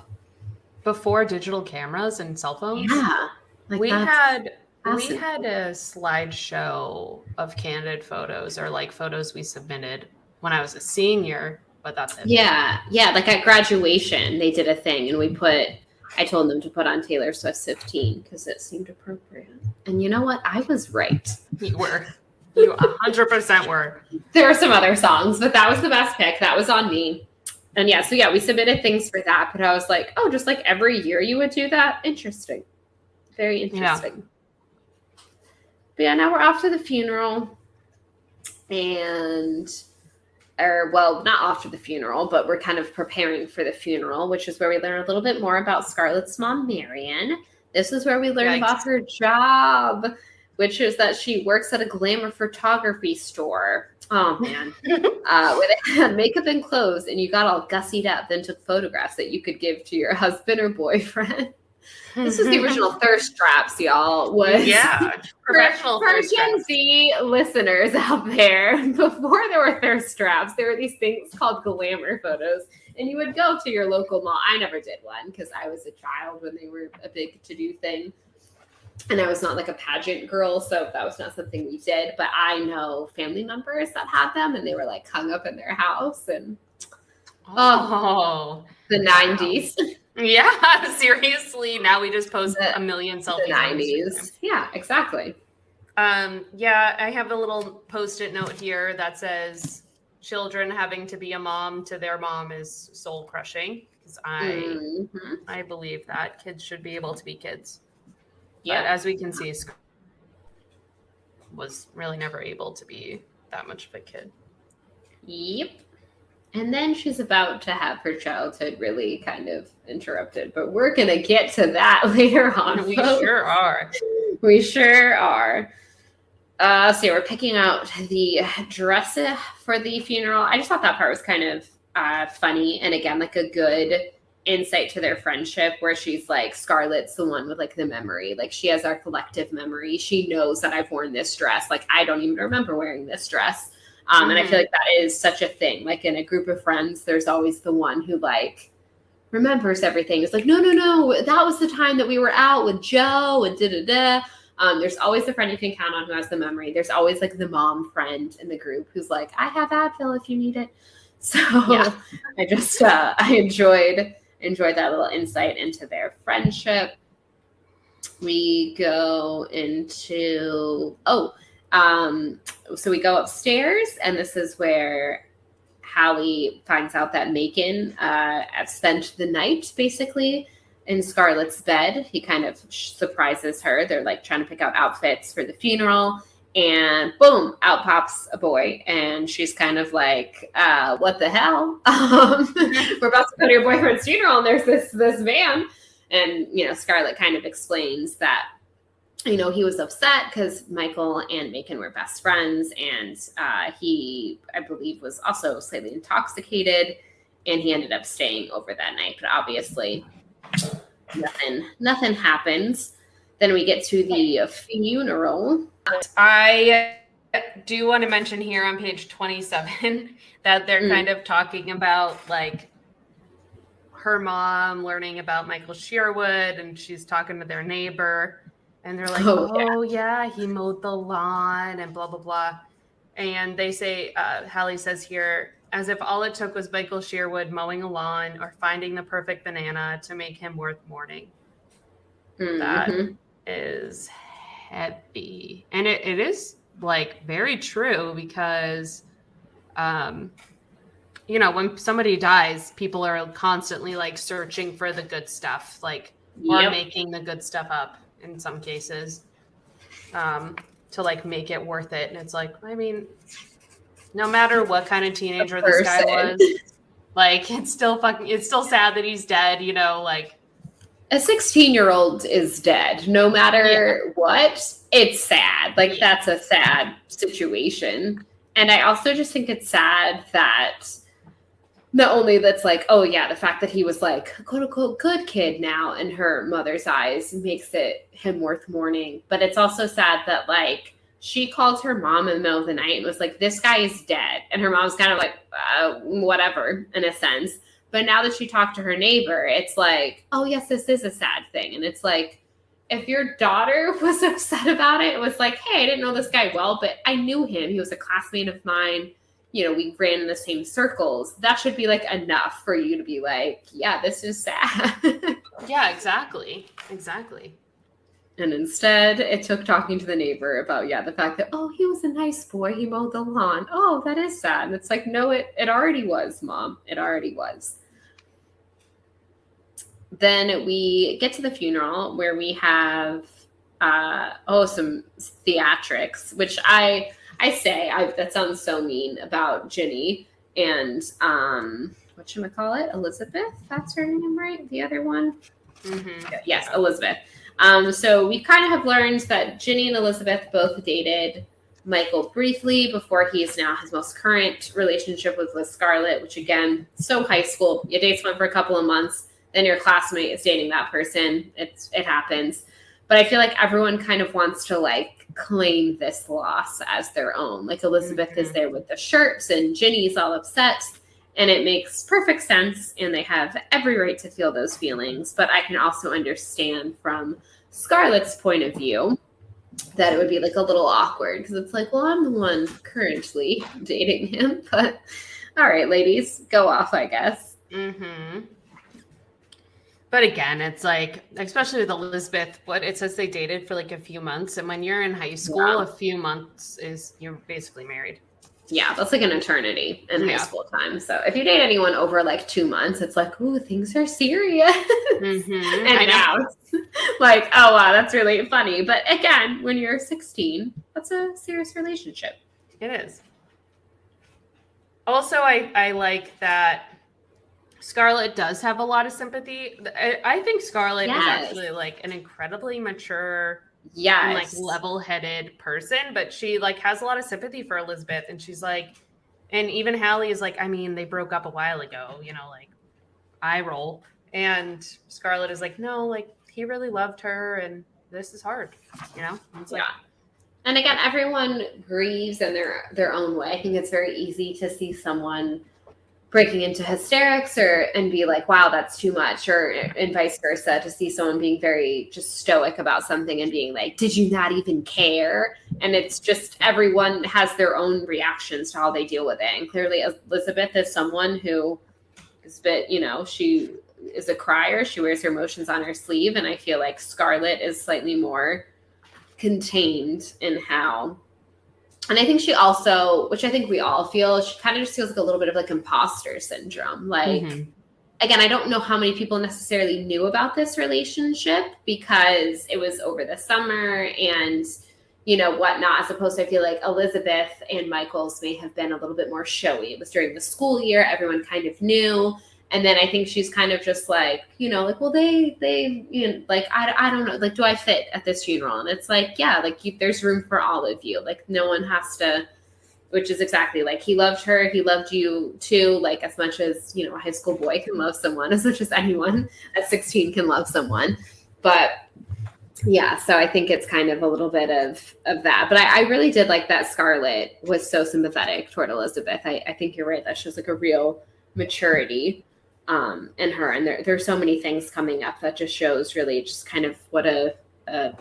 before digital cameras and cell phones. Yeah. Like we had a slideshow of candid photos or like photos we submitted when I was a senior, but that's it. Yeah. Like at graduation, they did a thing and I told them to put on Taylor Swift's 15 because it seemed appropriate. And you know what? I was right. You were. You 100% were. There were some other songs, but that was the best pick. That was on me. And we submitted things for that. But I was like, oh, just like every year you would do that? Interesting. Very interesting. Yeah. But yeah, now we're off to the funeral. Not off to the funeral, but we're kind of preparing for the funeral, which is where we learn a little bit more about Scarlett's mom, Marion. This is where we learn about her job, which is that she works at a glamour photography store. Oh, man. Where they had makeup and clothes, and you got all gussied up, then took photographs that you could give to your husband or boyfriend. This was the original thirst traps, y'all. Professional for Gen Z listeners out there. Before there were thirst traps, there were these things called glamour photos, and you would go to your local mall. I never did one because I was a child when they were a big to-do thing, and I was not like a pageant girl, so that was not something we did. But I know family members that had them, and they were like hung up in their house, and the 90s. Yeah, seriously. Now we just post a million selfies. The 90s. Yeah, exactly. I have a little post-it note here that says children having to be a mom to their mom is soul crushing. Because I believe that kids should be able to be kids. Yeah. But as we can see, was really never able to be that much of a kid. Yep. And then she's about to have her childhood really kind of interrupted. But we're going to get to that later on. We sure are. We sure are. So we're picking out the dress for the funeral. I just thought that part was kind of funny. And again, like a good insight to their friendship where she's like, Scarlett's the one with like the memory. Like she has our collective memory. She knows that I've worn this dress. Like I don't even remember wearing this dress. And I feel like that is such a thing. Like in a group of friends, there's always the one who like remembers everything. It's like, no, that was the time that we were out with Joe and da-da-da. There's always a friend you can count on who has the memory. There's always like the mom friend in the group who's like, I have Advil if you need it. So yeah. I just, I enjoyed that little insight into their friendship. We go into, so we go upstairs, and this is where Halley finds out that Macon spent the night basically in Scarlett's bed. He kind of surprises her. They're like trying to pick out outfits for the funeral, and boom, out pops a boy, and she's kind of like, what the hell? We're about to go to your boyfriend's funeral, and there's this man. And, Scarlett kind of explains that he was upset because Michael and Macon were best friends, and he, I believe, was also slightly intoxicated, and he ended up staying over that night. But obviously, nothing happens. Then we get to the funeral. I do want to mention here on page 27 that they're kind of talking about like her mom learning about Michael Sherwood, and she's talking to their neighbor. And they're like, yeah, he mowed the lawn and blah, blah, blah. And they say, Halley says here, as if all it took was Michael Sherwood mowing a lawn or finding the perfect banana to make him worth mourning. That is heavy. And it is like very true because, when somebody dies, people are constantly like searching for the good stuff, like or making the good stuff up. In some cases. to like make it worth it. And it's like, I mean, no matter what kind of teenager this guy person. was, like it's still sad that he's dead, you know, like A 16-year-old is dead. No yeah, matter what, it's sad. Like, yeah, that's a sad situation. And I also just think it's sad that not only that's like, oh yeah, the fact that he was like, quote unquote, good kid now in her mother's eyes makes it him worth mourning. But it's also sad that like she called her mom in the middle of the night and was like, this guy is dead. And her mom's kind of like, whatever, in a sense. But now that she talked to her neighbor, it's like, oh yes, this is a sad thing. And it's like, if your daughter was upset about it, it was like, hey, I didn't know this guy well, but I knew him. He was a classmate of mine. You know, we ran in the same circles. That should be like enough for you to be like, yeah, this is sad. yeah, exactly. And instead, it took talking to the neighbor about, yeah, the fact that, oh, he was a nice boy. He mowed the lawn. Oh, that is sad. And it's like, no, it already was, Mom. It already was. Then we get to the funeral where we have, some theatrics, which I say, that sounds so mean about Ginny and, whatchamacallit, Elizabeth? That's her name, right? The other one? Mm-hmm. Yes, Elizabeth. So we kind of have learned that Ginny and Elizabeth both dated Michael briefly before he is now his most current relationship with Scarlet, which again, so high school. You date someone for a couple of months, then your classmate is dating that person. It happens. But I feel like everyone kind of wants to like claim this loss as their own. Like Elizabeth is there with the shirts and Ginny's all upset. And it makes perfect sense, and they have every right to feel those feelings. But I can also understand from Scarlett's point of view that it would be like a little awkward because it's like, well, I'm the one currently dating him. But all right, ladies, go off, I guess. Mm-hmm. But again, it's like, especially with Elizabeth, what it says they dated for like a few months. And when you're in high school, a few months is you're basically married. Yeah, that's like an eternity in high school time. So if you date anyone over like 2 months, it's like, ooh, things are serious. Mm-hmm. And now it's like, oh, wow, that's really funny. But again, when you're 16, that's a serious relationship. It is. Also, I like that Scarlet does have a lot of sympathy. I think Scarlet is actually like an incredibly mature, and like level-headed person, but she like has a lot of sympathy for Elizabeth, and she's like, and even Halley is like, I mean, they broke up a while ago, you know, like eye roll, and Scarlet is like, no, like he really loved her, and this is hard, you know. And it's like, and again, everyone grieves in their own way. I think it's very easy to see someone breaking into hysterics and be like, wow, that's too much, and vice versa, to see someone being very just stoic about something and being like, did you not even care? And it's just everyone has their own reactions to how they deal with it. And clearly Elizabeth is someone who is a bit, you know, she is a crier. She wears her emotions on her sleeve. And I feel like Scarlet is slightly more contained in how. And I think she also, which I think we all feel, she kind of just feels like a little bit of like imposter syndrome. Like, again, I don't know how many people necessarily knew about this relationship because it was over the summer and, you know, whatnot, as opposed to, I feel like Elizabeth and Michael's may have been a little bit more showy. It was during the school year. Everyone kind of knew. And then I think she's kind of just like, you know, like, well, they, you know, like, I don't know, like, do I fit at this funeral? And it's like, yeah, like, there's room for all of you. Like, no one has to, which is exactly like, he loved her. He loved you too. Like, as much as, you know, a high school boy can love someone, as much as anyone at 16 can love someone. But yeah, so I think it's kind of a little bit of that. But I really did like that Scarlet was so sympathetic toward Elizabeth. I think you're right. That shows like a real maturity in her, and there's so many things coming up that just shows really just kind of what a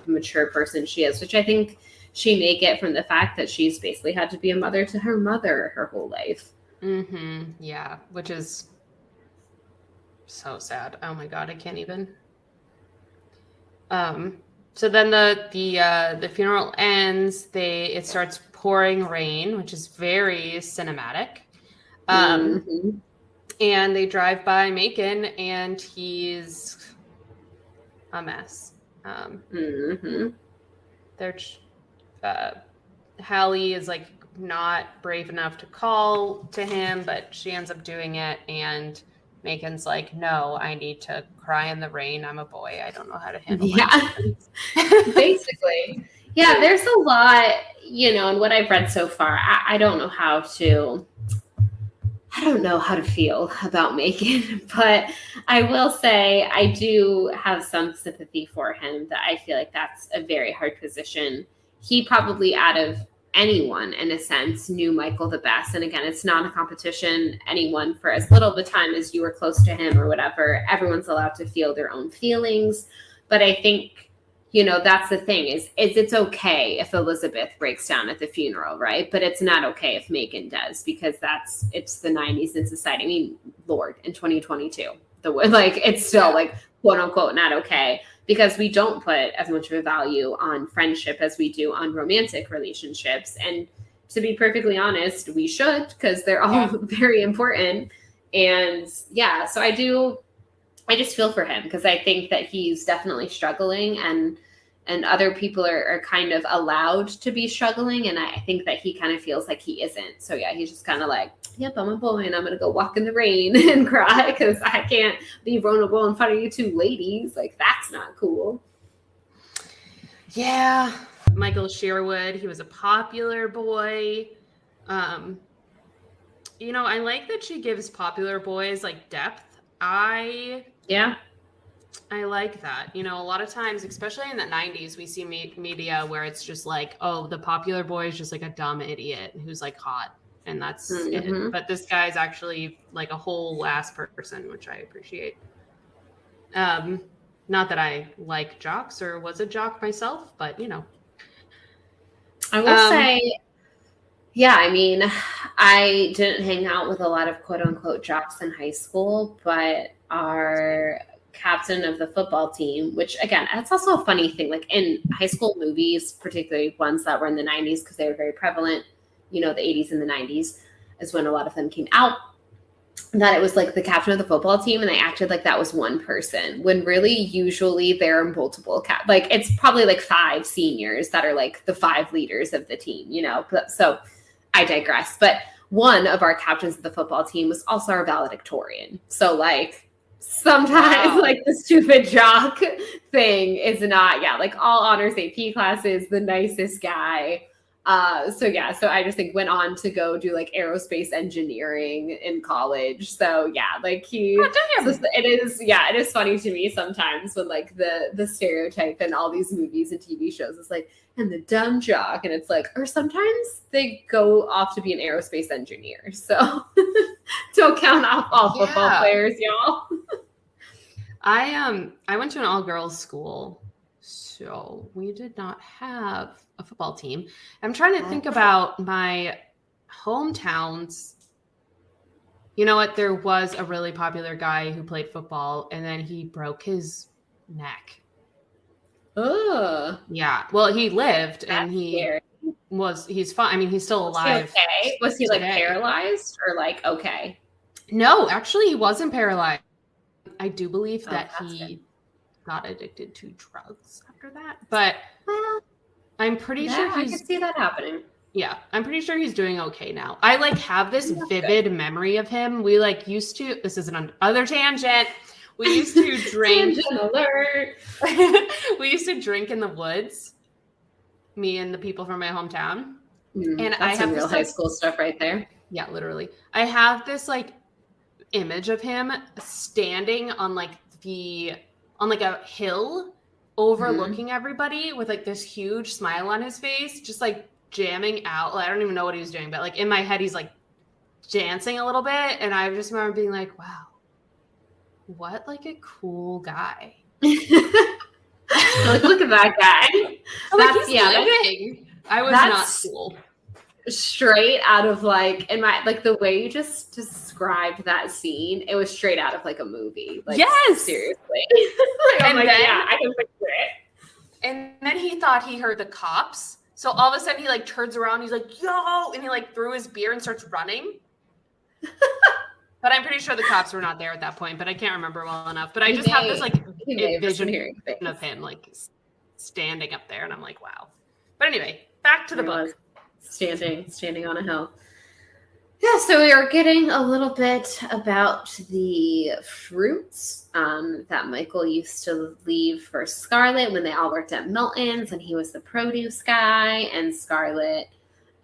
mature person she is, which I think she may get from the fact that she's basically had to be a mother to her mother her whole life. Yeah, which is so sad. Oh my god, I can't even. So then the funeral ends. It starts pouring rain, which is very cinematic. And they drive by Macon, and he's a mess. They're Halley is like not brave enough to call to him, but she ends up doing it. And Megan's like, no, I need to cry in the rain. I'm a boy. I don't know how to handle my emotions. Basically. Yeah, there's a lot, and what I've read so far, I don't know how to feel about Megan, but I will say I do have some sympathy for him, that I feel like that's a very hard position. He probably, out of anyone in a sense, knew Michael the best. And again, it's not a competition. Anyone, for as little of a time as you were close to him or whatever, everyone's allowed to feel their own feelings. But I think, that's the thing is it's okay if Elizabeth breaks down at the funeral, right? But it's not okay if Megan does, because it's the 90s in society. I mean, Lord, in 2022, it's still like quote unquote not okay, because we don't put as much of a value on friendship as we do on romantic relationships. And to be perfectly honest, we should, because they're all very important. And yeah, so I just feel for him, because I think that he's definitely struggling, and other people are kind of allowed to be struggling. And I think that he kind of feels like he isn't. So yeah, he's just kind of like, yep, I'm a boy and I'm going to go walk in the rain and cry because I can't be vulnerable in front of you two ladies. Like, that's not cool. Yeah. Michael Sherwood, he was a popular boy. I like that she gives popular boys like depth. I like that. A lot of times, especially in the 90s, we see media where it's just like, oh, the popular boy is just like a dumb idiot who's like hot, and that's it. But this guy's actually like a whole ass person, which I appreciate. Not that I like jocks or was a jock myself, but I will say, yeah, I mean, I didn't hang out with a lot of quote unquote jocks in high school, but our captain of the football team, which again, that's also a funny thing, like in high school movies, particularly ones that were in the 90s, because they were very prevalent, the 80s and the 90s is when a lot of them came out, that it was like the captain of the football team, and they acted like that was one person, when really usually there are multiple like it's probably like 5 seniors that are like the 5 leaders of the team, so I digress. But one of our captains of the football team was also our valedictorian. So like sometimes like the stupid jock thing is not, like all honors AP classes, the nicest guy. So I just think went on to go do like aerospace engineering in college. So yeah, like it is funny to me sometimes when like the stereotype in all these movies and TV shows is like, and the dumb jock, and it's like, or sometimes they go off to be an aerospace engineer. So don't count off all football players, y'all. I went to an all-girls school, so we did not have a football team. I'm trying to think about my hometowns. You know what? There was a really popular guy who played football, and then he broke his neck. Oh. Yeah. Well, he lived, and he's fine. I mean, he's still alive. Okay. Was he like paralyzed or like okay? No, actually, he wasn't paralyzed. I do believe that he got addicted to drugs after that, but I'm pretty sure I can see that happening. Yeah, I'm pretty sure he's doing okay now. I like have this vivid memory of him. We like used to, this is another tangent. We used to drink. Tangent alert. We used to drink in the woods, me and the people from my hometown. And that's I have some real high school stuff right there. Yeah, literally. I have this like image of him standing on like a hill overlooking everybody with like this huge smile on his face, just like jamming out. Like, I don't even know what he was doing, but like in my head he's like dancing a little bit, and I just remember being like, wow, what like a cool guy. Like, look at that guy. I was not cool. Straight out of like, in my like the way you just described that scene, it was straight out of like a movie. Like, yes, seriously. And then, I can picture it. And then he thought he heard the cops, so all of a sudden he like turns around, he's like, yo, and he like threw his beer and starts running. But I'm pretty sure the cops were not there at that point, but I can't remember well enough. But I just have this like vision of him like standing up there, and I'm like, wow. But anyway, Back to the He book. was standing on a hill. Yeah, so we are getting a little bit about the fruits that Michael used to leave for Scarlet when they all worked at Milton's, and he was the produce guy, and Scarlet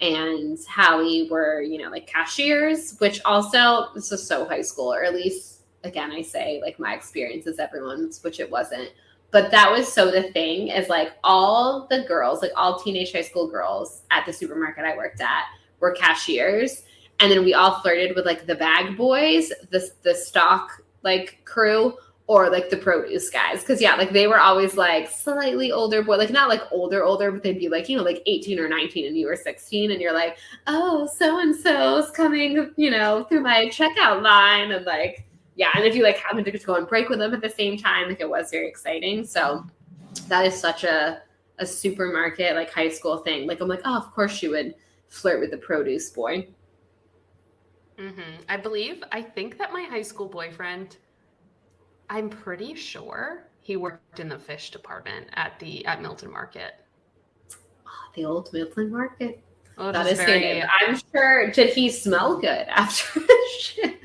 and Halley were, like cashiers, which also, this is so high school, or at least, again, I say, like, my experience is everyone's, which it wasn't. But that was so the thing is, like, all the girls, like, all teenage high school girls at the supermarket I worked at were cashiers. And then we all flirted with, like, the bag boys, the stock, like, crew, or, like, the produce guys. Because, yeah, like, they were always, like, slightly older boy. Like, not, like, older, but they'd be, like, like, 18 or 19, and you were 16. And you're like, oh, so-and-so's coming, through my checkout line. And, like, yeah. And if you, like, happened to go on break with them at the same time, like, it was very exciting. So that is such a supermarket, like, high school thing. Like, I'm like, oh, of course she would flirt with the produce boy. Mm-hmm. I think that my high school boyfriend, I'm pretty sure he worked in the fish department at Milton Market. Oh, the old Milton Market. Oh, that is very. I'm sure. Did he smell good after the shit?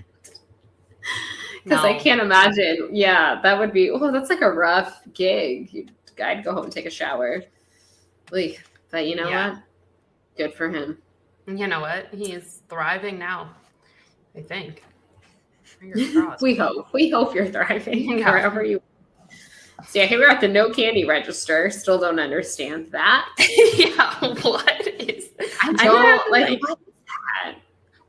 Because I can't imagine. Yeah, that would be. Oh, that's like a rough gig. I'd go home and take a shower. But you know what? Good for him. You know what? He is thriving now, I think. Fingers crossed. We hope you're thriving wherever you. So yeah, here we're at the no candy register. Still don't understand that. Yeah, what is? I don't like. What is that?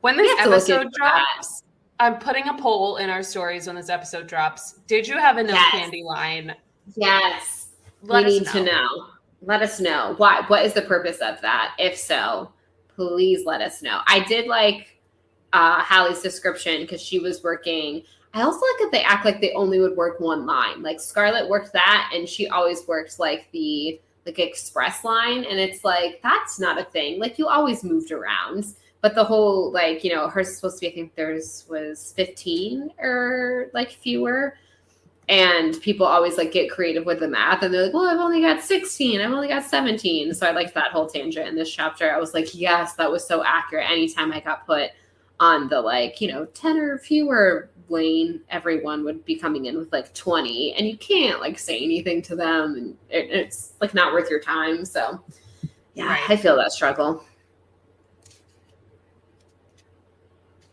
When this episode drops, I'm putting a poll in our stories. When this episode drops, did you have a no candy line? Yes, we need to know. Let us know why. What is the purpose of that? If so, please let us know. I did like Halley's description because she was working. I also like that they act like they only would work one line. Like Scarlet worked that, and she always worked like the express line, and it's like that's not a thing. Like you always moved around, but the whole hers supposed to be, I think theirs was 15 or like fewer. And people always like get creative with the math, and they're like, well, I've only got 16. I've only got 17. So I liked that whole tangent in this chapter. I was like, yes, that was so accurate. Anytime I got put on the 10 or fewer lane, everyone would be coming in with like 20, and you can't like say anything to them, and it's like not worth your time. So yeah, right. I feel that struggle.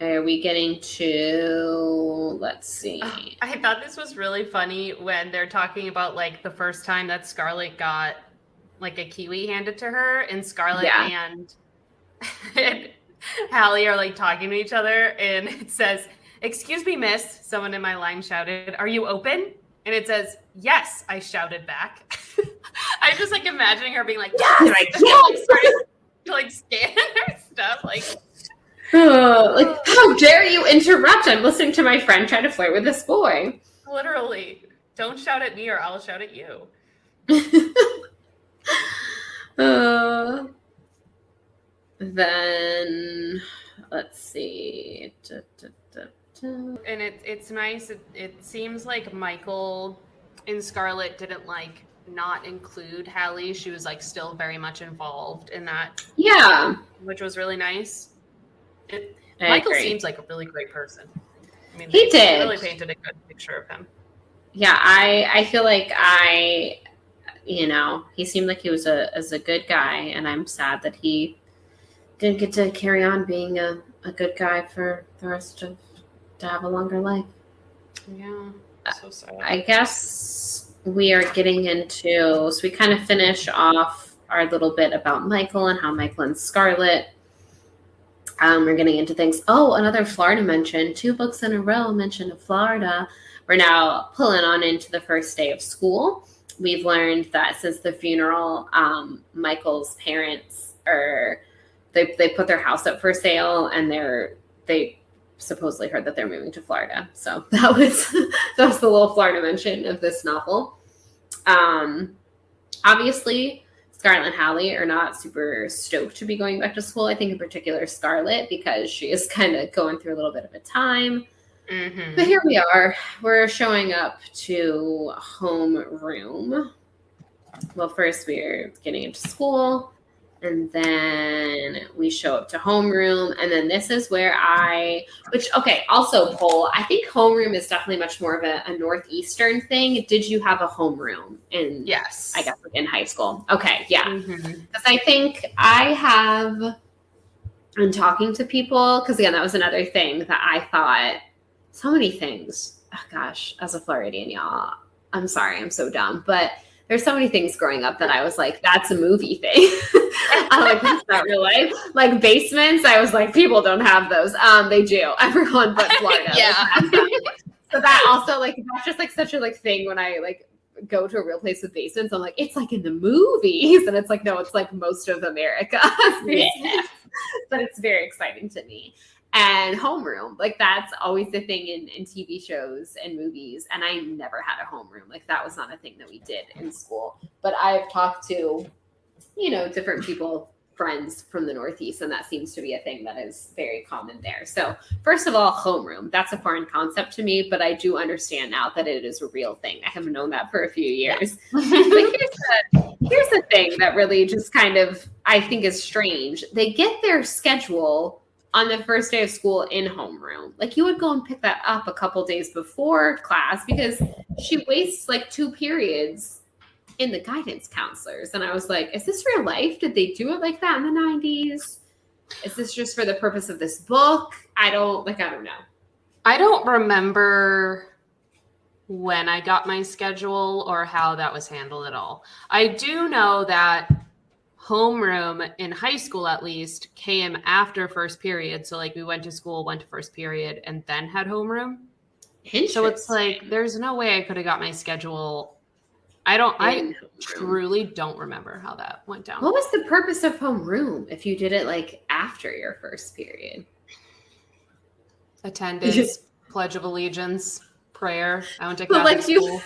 Are we getting to, let's see. I thought this was really funny when they're talking about like the first time that Scarlet got like a kiwi handed to her, and Scarlet and Halley are like talking to each other, and it says, "Excuse me, miss," someone in my line shouted, "Are you open?" And it says, "Yes," I shouted back. I'm just like imagining her being like, "Yes!" Like, yes! to like scan her stuff, like how dare you interrupt? I'm listening to my friend try to flirt with this boy. Literally, don't shout at me or I'll shout at you. Then let's see. And it's nice. It seems like Michael and Scarlet didn't like not include Halley. She was like still very much involved in that. Yeah, which was really nice. Michael seems like a really great person. I mean, he did. Really painted a good picture of him. Yeah, I feel like he seemed like he was a good guy, and I'm sad that he didn't get to carry on being a good guy for the rest of to have a longer life. Yeah, so sad. I guess we are getting into, so we kind of finish off our little bit about Michael and how Michael and Scarlet. We're getting into things. Oh, another Florida mention. 2 books in a row mention of Florida. We're now pulling on into the first day of school. We've learned that since the funeral, Michael's parents they put their house up for sale, and they supposedly heard that they're moving to Florida. So that was the little Florida mention of this novel. Obviously, Scarlet and Halley are not super stoked to be going back to school. I think in particular Scarlet, because she is kind of going through a little bit of a time. Mm-hmm. But here we are. We're showing up to homeroom. Well, first we're getting into school. And then we show up to homeroom. And then this is where also poll, I think homeroom is definitely much more of a Northeastern thing. Did you have a homeroom Yes. I guess in high school? Okay. Yeah. Mm-hmm. Because I think I have, and talking to people, because again, that was another thing that I thought, so many things. Oh, gosh, as a Floridian, y'all, I'm sorry, I'm so dumb, but there's so many things growing up that I was like, that's a movie thing. I'm like, that's not real life. Like basements, I was like, people don't have those. They do. Everyone but Florida. Yeah. So that also, like, that's just like such a like thing when I like go to a real place with basements. I'm like, it's like in the movies, and it's like, no, it's like most of America. Yeah. But it's very exciting to me. And homeroom, like that's always the thing in TV shows and movies. And I never had a homeroom. Like that was not a thing that we did in school. But I've talked to, different people, friends from the Northeast, and that seems to be a thing that is very common there. So first of all, homeroom, that's a foreign concept to me, but I do understand now that it is a real thing. I have known that for a few years. But here's the thing that really just kind of, I think is strange. They get their schedule on the first day of school in homeroom. Like you would go and pick that up a couple days before class because she wastes like 2 periods in the guidance counselors. And I was like, is this real life? Did they do it like that in the 90s? Is this just for the purpose of this book? I don't know. I don't remember when I got my schedule or how that was handled at all. I do know that homeroom in high school, at least, came after first period. So like we went to school, went to first period, and then had homeroom. So it's like, there's no way I could have got my schedule. I truly don't remember how that went down. What was the purpose of homeroom if you did it like after your first period? Attendance, Pledge of Allegiance, prayer. I went to Catholic school.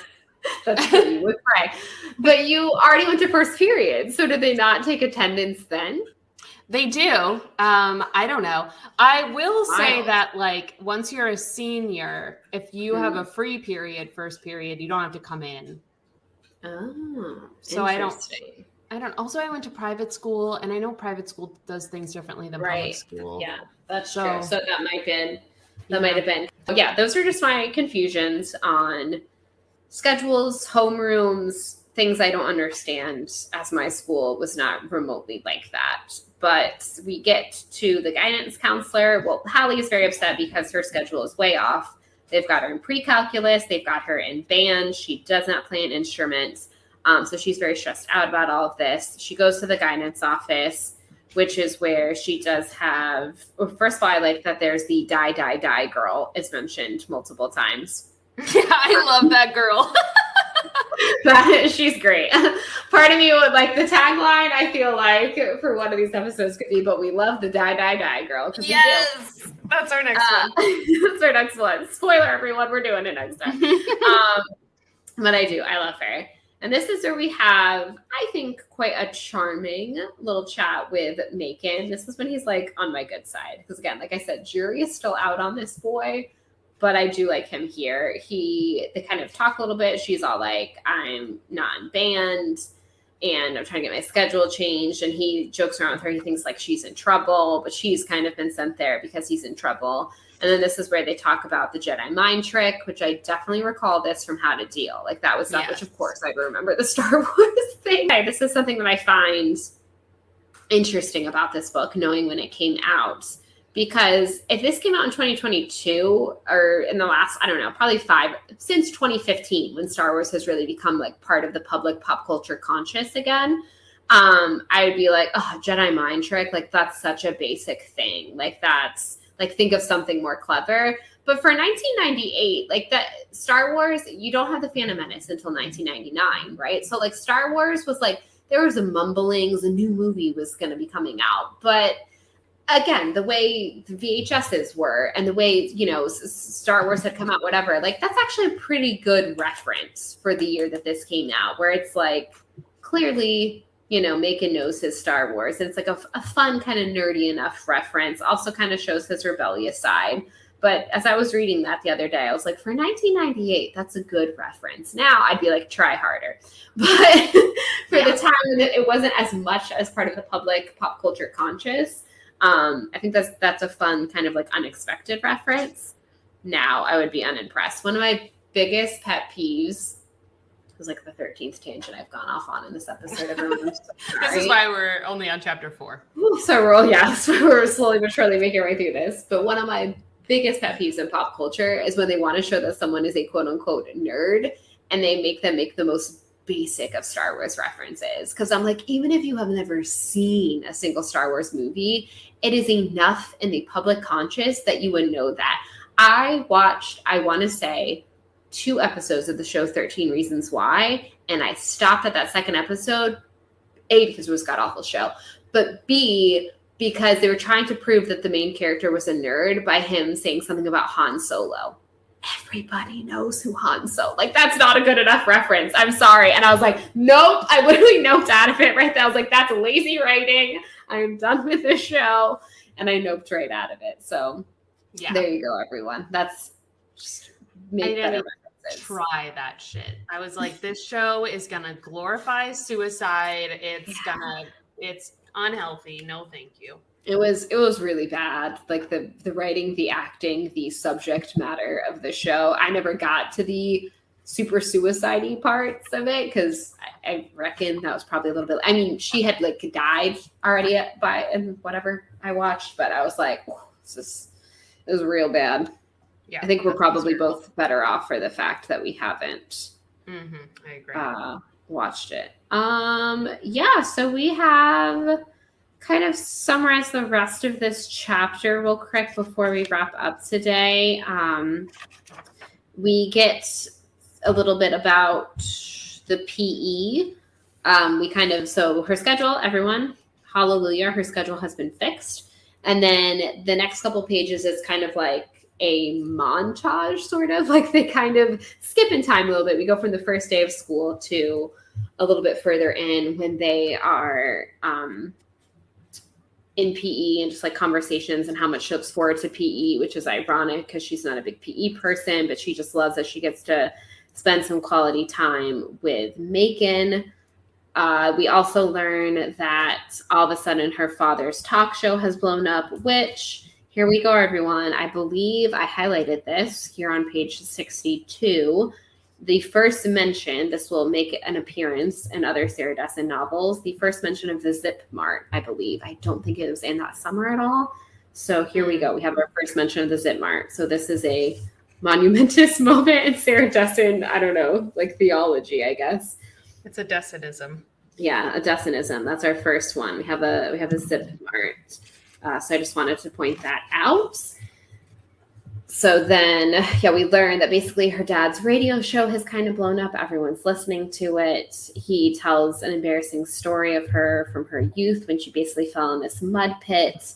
That's true, you would pray. But you already went to first period. So did they not take attendance then? They do. I don't know. I will say that like once you're a senior, if you have a free period, first period, you don't have to come in. Oh, so I don't. Also, I went to private school, and I know private school does things differently than public school. Yeah, that's true. So that might have been. Yeah, those are just my confusions on schedules, homerooms, things I don't understand, as my school was not remotely like that. But we get to the guidance counselor. Well, Halley is very upset because her schedule is way off. They've got her in pre-calculus. They've got her in band. She does not play an instrument. So she's very stressed out about all of this. She goes to the guidance office, which is where she does have, well, first of all, I like that there's the die girl is mentioned multiple times. Yeah, I love that girl. She's great. Part of me would like the tagline, I feel like, for one of these episodes could be, but we love the die girl. Yes, that's our next one. That's our next one. Spoiler, everyone, we're doing it next time. But I love her. And this is where we have, I think, quite a charming little chat with Macon. This is when he's like on my good side. Because again, like I said, jury is still out on this boy. But I do like him here. They kind of talk a little bit. She's all like, I'm not in band and I'm trying to get my schedule changed. And he jokes around with her. He thinks like she's in trouble, but she's kind of been sent there because he's in trouble. And then this is where they talk about the Jedi mind trick, which I definitely recall this from How to Deal. Like that was stuff, which of course I remember the Star Wars thing. This is something that I find interesting about this book, knowing when it came out. Because if this came out in 2022 or in the last, I don't know, probably since 2015, when Star Wars has really become like part of the public pop culture conscious again, I would be like, oh, Jedi mind trick. Like that's such a basic thing. Like that's like, think of something more clever. But for 1998, like that Star Wars, you don't have the Phantom Menace until 1999, right? So like Star Wars was like, there was a mumblings, a new movie was going to be coming out. But again, the way the VHSs were and the way, Star Wars had come out, whatever, like that's actually a pretty good reference for the year that this came out, where it's like clearly, Macon knows his Star Wars. And it's like a fun kind of nerdy enough reference. Also kind of shows his rebellious side. But as I was reading that the other day, I was like, for 1998, that's a good reference. Now I'd be like, try harder. But for the time, it wasn't as much as part of the public pop culture conscious. I think that's a fun kind of like unexpected reference. Now I would be unimpressed. One of my biggest pet peeves was like the 13th tangent I've gone off on in this episode. Everyone, this is why we're only on chapter 4. So we're slowly but surely making our way through this. But one of my biggest pet peeves in pop culture is when they want to show that someone is a quote unquote nerd and they make them make the most basic of Star Wars references. Because I'm like, even if you have never seen a single Star Wars movie, it is enough in the public conscious that you would know that. I watched, I want to say, 2 episodes of the show 13 Reasons Why, and I stopped at that second episode, A, because it was a god-awful show, but B, because they were trying to prove that the main character was a nerd by him saying something about Han Solo. Everybody knows who Han Solo. Like, that's not a good enough reference. I'm sorry. And I was like, nope. I literally noped out of it right there. I was like, that's lazy writing. I am done with this show. And I noped right out of it. So there you go, everyone. That's just make better references. Try that shit. I was like, this show is gonna glorify suicide. It's unhealthy. No, thank you. It was really bad. Like the writing, the acting, the subject matter of the show. I never got to the super suicide-y parts of it because I reckon that was probably a little bit. I mean, she had like died already in whatever I watched, but I was like, it was real bad. Yeah, I think we're probably both better off for the fact that we haven't. I agree. Watched it. So we have kind of summarized the rest of this chapter real quick before we wrap up today. We get a little bit about the PE. So her schedule, everyone, hallelujah, her schedule has been fixed. And then the next couple pages is kind of like a montage, sort of like they kind of skip in time a little bit. We go from the first day of school to a little bit further in when they are in PE and just like conversations and how much she looks forward to PE, which is ironic because she's not a big PE person, but she just loves that she gets to spend some quality time with Macon. We also learn that all of a sudden her father's talk show has blown up, which here we go, everyone. I believe I highlighted this here on page 62. The first mention, this will make an appearance in other Sarah Dessen novels, the first mention of the Zip Mart, I believe. I don't think it was in that summer at all. So here we go. We have our first mention of the Zip Mart. So this is a monumentous moment in Sarah Dessen, I don't know, like theology, I guess. It's a Dessenism. Yeah, a Dessenism. That's our first one. We have a Zip Mart. So I just wanted to point that out. So then, we learn that basically her dad's radio show has kind of blown up. Everyone's listening to it. He tells an embarrassing story of her from her youth when she basically fell in this mud pit.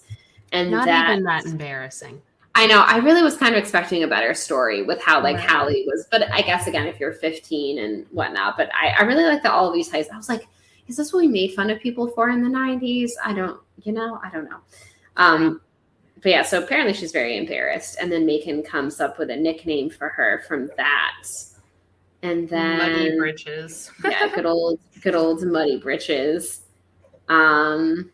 And not even that embarrassing. I know. I really was kind of expecting a better story with how like Halley was. But I guess, again, if you're 15 and whatnot. But I really like that all of these ties. I was like, is this what we made fun of people for in the 90s? I don't know. But yeah, so apparently she's very embarrassed. And then Macon comes up with a nickname for her from that. And then Muddy Britches. Yeah, good old Muddy Britches. And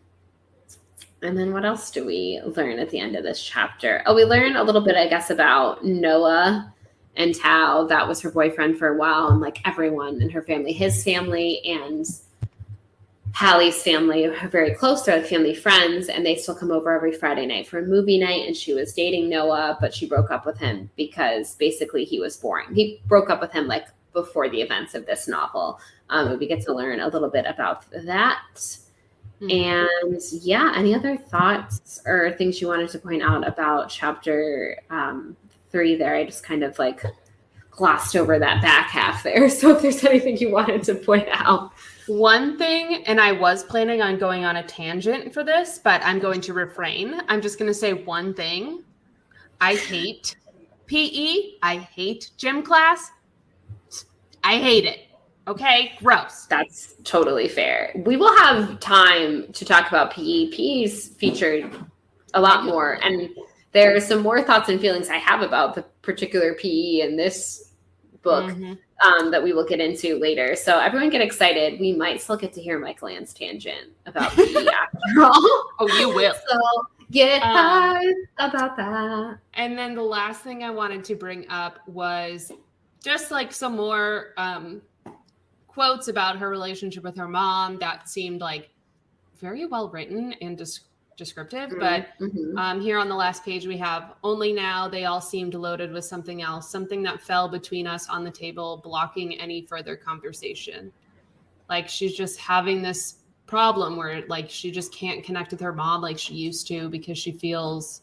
then what else do we learn at the end of this chapter? Oh, we learn a little bit, I guess, about Noah and how that was her boyfriend for a while. And like everyone in her family, his family and Hallie's family are very close. They're like family friends, and they still come over every Friday night for a movie night. And she was dating Noah, but she broke up with him because basically he was boring. He broke up with him like before the events of this novel. We get to learn a little bit about that. And any other thoughts or things you wanted to point out about chapter 3 there? I just kind of like glossed over that back half there. So if there's anything you wanted to point out. One thing, and I was planning on going on a tangent for this, but I'm going to refrain. I'm just going to say one thing. I hate PE. I hate gym class. I hate it. Okay, gross. That's totally fair. We will have time to talk about PE. PE's featured a lot more. And there are some more thoughts and feelings I have about the particular PE in this book that we will get into later. So everyone get excited. We might still get to hear Mike Land's tangent about PE after all. Oh, you will. So get hyped about that. And then the last thing I wanted to bring up was just like some more quotes about her relationship with her mom that seemed like very well written and descriptive. But here on the last page, we have, only now they all seemed loaded with something else, something that fell between us on the table, blocking any further conversation. Like she's just having this problem where like she just can't connect with her mom like she used to because she feels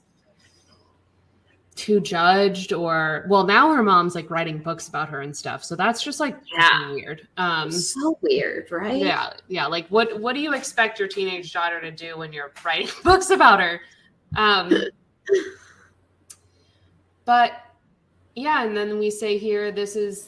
too judged, or well, now her mom's like writing books about her and stuff, so that's just like weird. So weird, right? Yeah, like what do you expect your teenage daughter to do when you're writing books about her? But yeah, and then we say here, this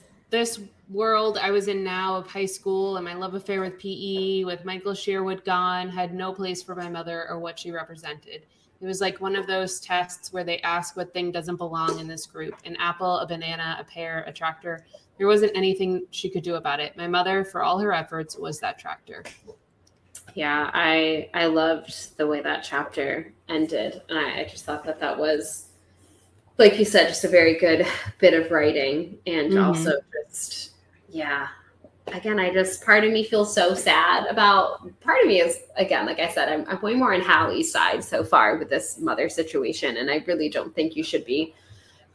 world I was in now of high school and my love affair with PE, with Michael Sherwood gone, had no place for my mother or what she represented. It was like one of those tests where they ask what thing doesn't belong in this group. An apple, a banana, a pear, a tractor. There wasn't anything she could do about it. My mother, for all her efforts, was that tractor. Yeah, I loved the way that chapter ended. And I just thought that was, like you said, just a very good bit of writing. And also just, again, part of me feels so sad about, part of me is, again, like I said, I'm way more on Hallie's side so far with this mother situation. And I really don't think you should be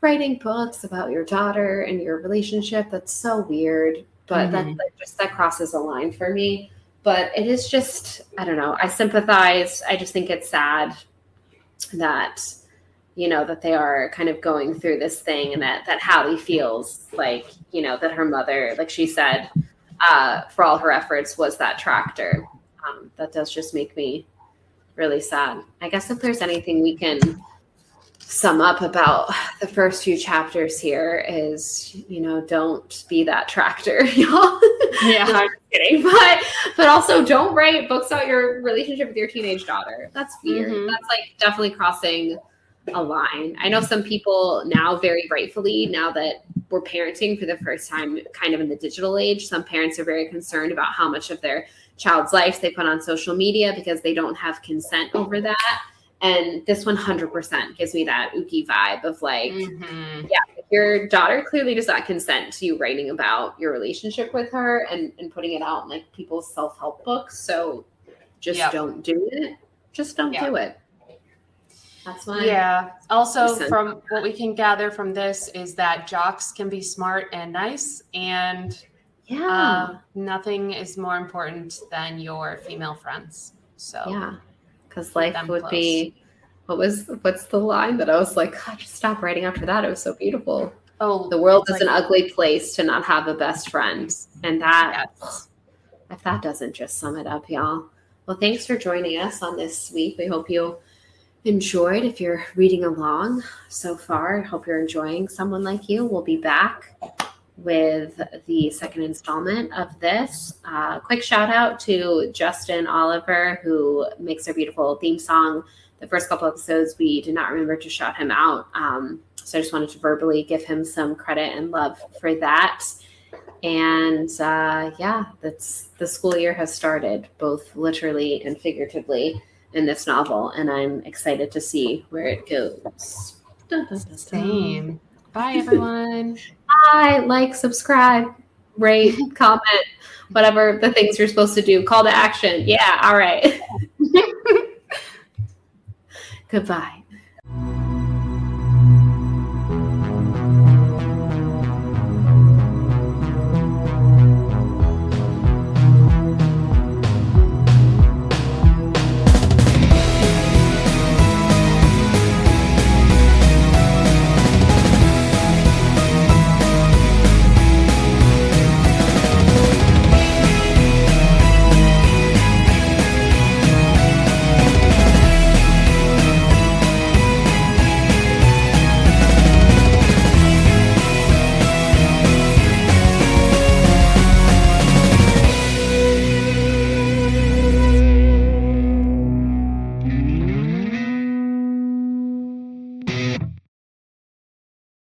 writing books about your daughter and your relationship. That's so weird. But that crosses a line for me. But it is just, I don't know. I sympathize. I just think it's sad that, that they are kind of going through this thing, and that Hallie feels like, that her mother, like she said, for all her efforts, was that tractor. That does just make me really sad. I guess if there's anything we can sum up about the first few chapters here is, don't be that tractor, y'all. Yeah. No, I'm just kidding. But also don't write books about your relationship with your teenage daughter. That's weird. That's like definitely crossing a line. I know some people now, very rightfully, now that we're parenting for the first time kind of in the digital age, some parents are very concerned about how much of their child's life they put on social media because they don't have consent over that. And this 100% gives me that Uki vibe of like, your daughter clearly does not consent to you writing about your relationship with her and putting it out in like people's self-help books. So just don't do it. Just don't do it. That's fine. Yeah. Also, from what we can gather from this is that jocks can be smart and nice, and nothing is more important than your female friends. So because life would be. What's the line that I was like, God, just stop writing after that. It was so beautiful. Oh, the world is an ugly place to not have a best friend, and that if that doesn't just sum it up, y'all. Well, thanks for joining us on this week. We hope you enjoyed. If you're reading along so far, I hope you're enjoying Someone Like You. We'll be back with the second installment of this. Quick shout out to Justin Oliver, who makes our beautiful theme song. The first couple episodes, we did not remember to shout him out. So I just wanted to verbally give him some credit and love for that. And that's the school year has started, both literally and figuratively, in this novel, and I'm excited to see where it goes. Same. Bye, everyone. Bye. Like, subscribe, rate, comment, whatever the things you're supposed to do. Call to action. Yeah. All right. Goodbye.